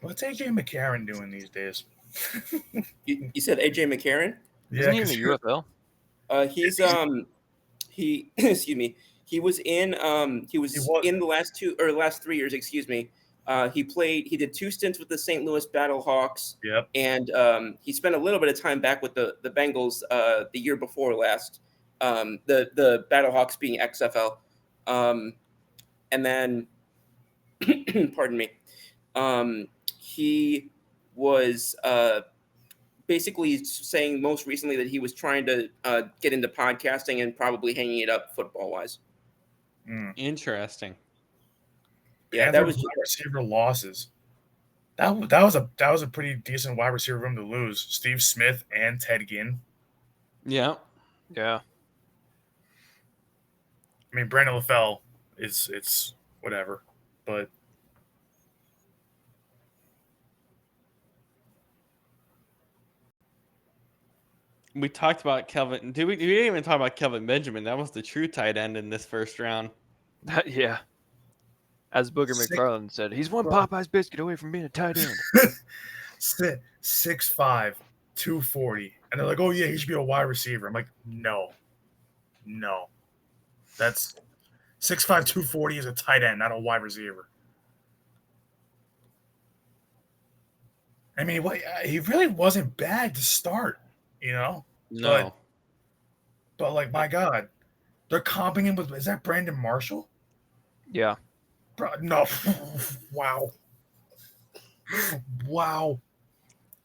What's AJ McCarron doing these days? You said AJ McCarron? Isn't he in 'cause the UFL? He's he excuse me. He was in in the last 3 years, excuse me. He did 2 stints with the St. Louis Battlehawks. Yep. And he spent a little bit of time back with the Bengals the year before last. The Battlehawks being XFL. And then pardon me. He was basically saying most recently that he was trying to get into podcasting and probably hanging it up football wise. Interesting. Yeah, Panther that was wide receiver losses. That was a pretty decent wide receiver room to lose. Steve Smith and Ted Ginn. Yeah. Yeah. I mean, Brandon LaFell it's whatever, but We talked about Kelvin. We didn't even talk about Kelvin Benjamin. That was the true tight end in this first round. Yeah. As Booger McFarland said, he's one Popeye's biscuit away from being a tight end. 6'5", 240. And they're like, oh, yeah, he should be a wide receiver. I'm like, no. That's 6'5", 240 is a tight end, not a wide receiver. I mean, he really wasn't bad to start, you know? No. But like, my God, they're comping him with, is that Brandon Marshall? Yeah. Bro, no. Wow.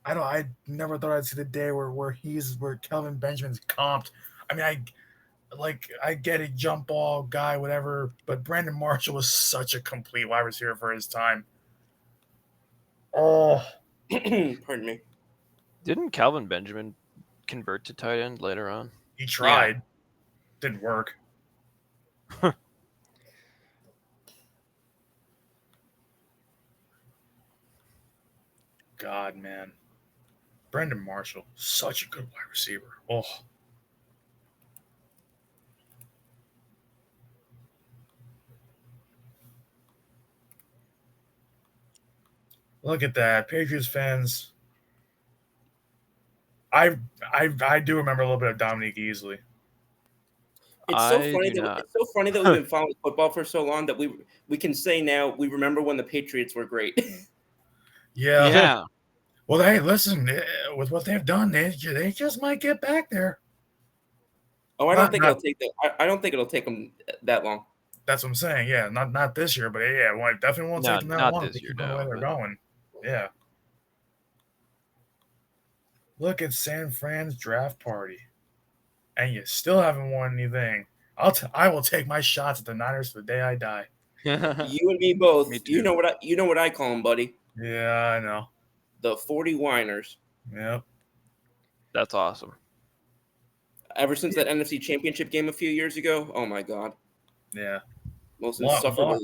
I never thought I'd see the day where Kelvin Benjamin's comped. I mean, I get it, jump ball guy, whatever, but Brandon Marshall was such a complete wide receiver for his time. Oh, pardon me. Didn't Calvin Benjamin convert to tight end later on? he tried, didn't work. God, man, Brandon Marshall, such a good wide receiver. Oh. Look at that, Patriots fans. I do remember a little bit of Dominique Easley. It's so funny that we've been following football for so long that we can say now we remember when the Patriots were great. Yeah. Well, hey, listen, with what they've done, they just might get back there. Oh, I don't think it'll take them that long. That's what I'm saying. Yeah, not this year, but yeah, well, it definitely won't take them that long. This year, the way they're going. Yeah. Look at San Fran's draft party, and you still haven't won anything. I will take my shots at the Niners to the day I die. You and me both. Me too. You know what I call them, buddy. Yeah, I know. The 40 whiners. Yep. That's awesome. Ever since that NFC Championship game a few years ago, oh my God. Yeah. Most insufferable.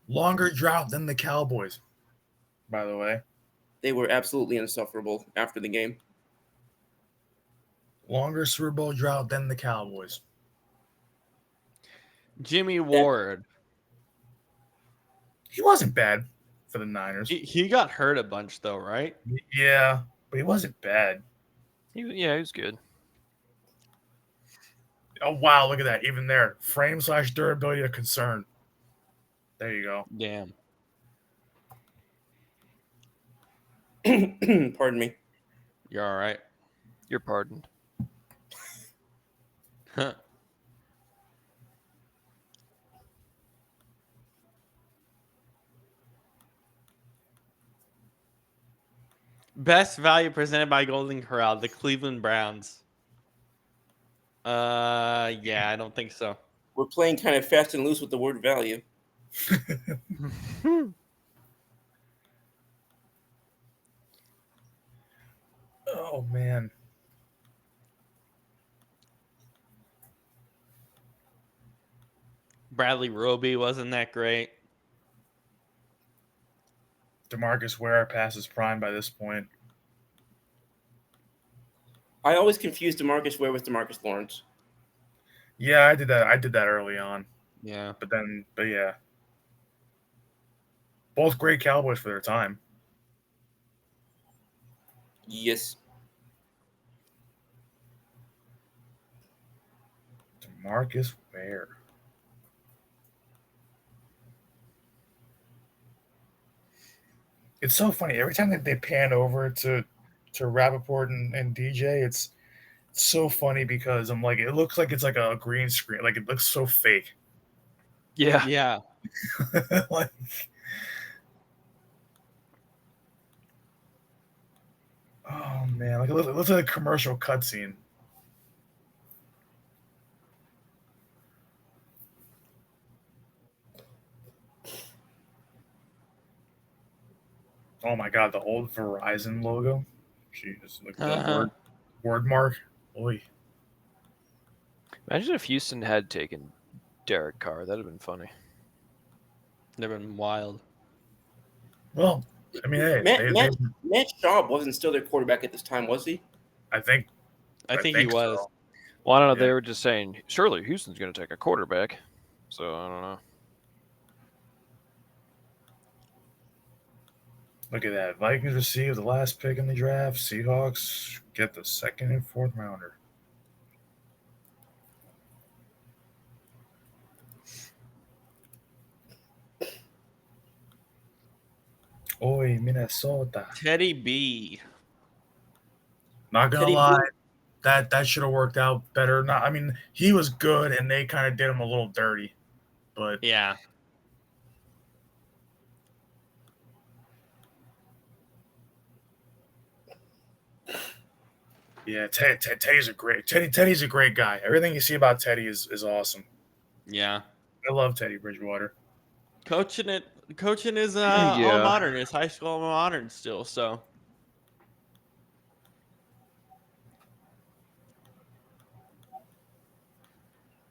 Longer drought than the Cowboys, by the way. They were absolutely insufferable after the game. Longer Super Bowl drought than the Cowboys. Jimmy Ward. He wasn't bad for the Niners. He got hurt a bunch though, right? Yeah, but he wasn't bad. He was good. Oh, wow, look at that. Even there. Frame/durability of concern. There you go. Damn. Pardon me. You're all right. You're pardoned. Best value presented by Golden Corral, the Cleveland Browns. Yeah, I don't think so. We're playing kind of fast and loose with the word value. Oh man. Bradley Roby wasn't that great. DeMarcus Ware past his prime by this point. I always confuse DeMarcus Ware with DeMarcus Lawrence. Yeah, I did that. I did that early on. Yeah. But yeah. Both great Cowboys for their time. Yes. DeMarcus Ware. It's so funny. Every time that they pan over to Rappaport and DJ, it's so funny because I'm like, it looks like it's like a green screen. Like it looks so fake. Yeah. Yeah. Like, oh man, like it looks like a commercial cutscene. Oh my god, the old Verizon logo. Jesus, like the word mark. Oy. Imagine if Houston had taken Derek Carr. That'd have been funny. They've been wild. Well, I mean, hey, Matt Schaub wasn't still their quarterback at this time, was he? I think he was. so. Well, I don't know. Yeah. They were just saying, surely Houston's going to take a quarterback. So I don't know. Look at that. Vikings receive the last pick in the draft. Seahawks get the second and fourth rounder. Oi, Minnesota. Teddy B. Not gonna Teddy B. lie, that should have worked out better. Not, I mean, he was good, and they kind of did him a little dirty, but Yeah. yeah, Teddy's a great Teddy's a great guy. Everything you see about Teddy is awesome. Yeah. I love Teddy Bridgewater. Coaching is Yeah. alma mater, his high school alma mater still, so.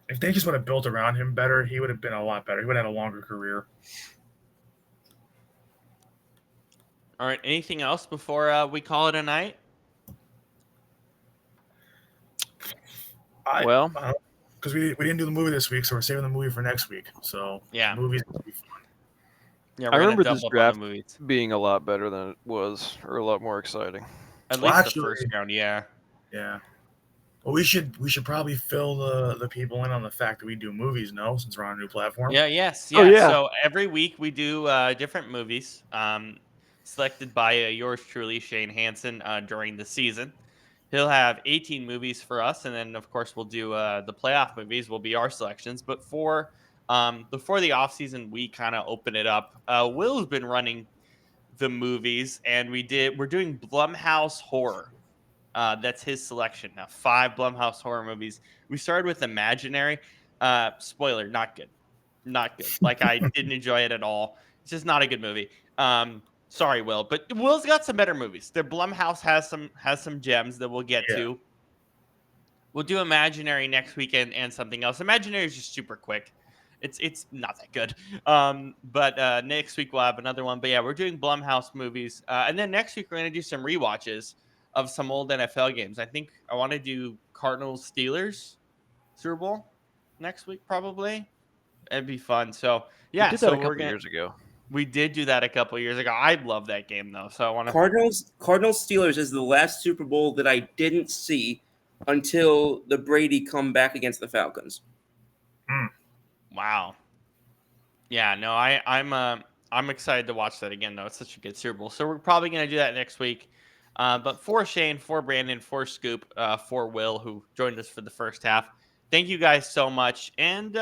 If they just would have built around him better, he would have been a lot better. He would have had a longer career. All right. Anything else before we call it a night? Well, because we didn't do the movie this week, so we're saving the movie for next week. So Yeah. the movies will be fun. Yeah, I we're gonna remember double this up on draft the movies. being a lot better than it was, or a lot more exciting. At Well, least actually- the first round, yeah. Yeah. Well, we should probably fill the people in on the fact that we do movies, no, since we're on a new platform. Yeah, yes, Oh, yeah. yeah. So every week we do different movies, selected by yours truly, Shane Hansen, during the season. He'll have 18 movies for us, and then of course we'll do the playoff movies. Will be our selections. But for the off season, we kind of open it up. Will's been running the movies, and we're doing Blumhouse horror. That's his selection now. 5 Blumhouse horror movies. We started with Imaginary. Spoiler, not good. Not good. Like, I didn't enjoy it at all. It's just not a good movie. Sorry, Will, but Will's got some better movies. The Blumhouse has some gems that we'll get to. We'll do Imaginary next weekend and something else. Imaginary is just super quick. It's not that good. But next week we'll have another one. But yeah, we're doing Blumhouse movies. And then next week we're gonna do some rewatches of some old NFL games. I think I want to do Cardinals Steelers Super Bowl next week, probably. It'd be fun. So yeah, we did that so a couple we're gonna. years ago. We did do that a couple years ago. I love that game though, so I want to. Cardinals Steelers is the last Super Bowl that I didn't see until the Brady comeback against the Falcons. Wow. Yeah, no, I'm excited to watch that again though. It's such a good Super Bowl. So we're probably gonna do that next week. But for Shane, for Brandon, for Scoop, for Will, who joined us for the first half, thank you guys so much, and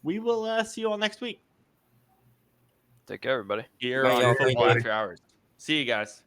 we will see you all next week Take care, everybody. here Bye, on y'all. Football Thank you. After Hours. See you guys.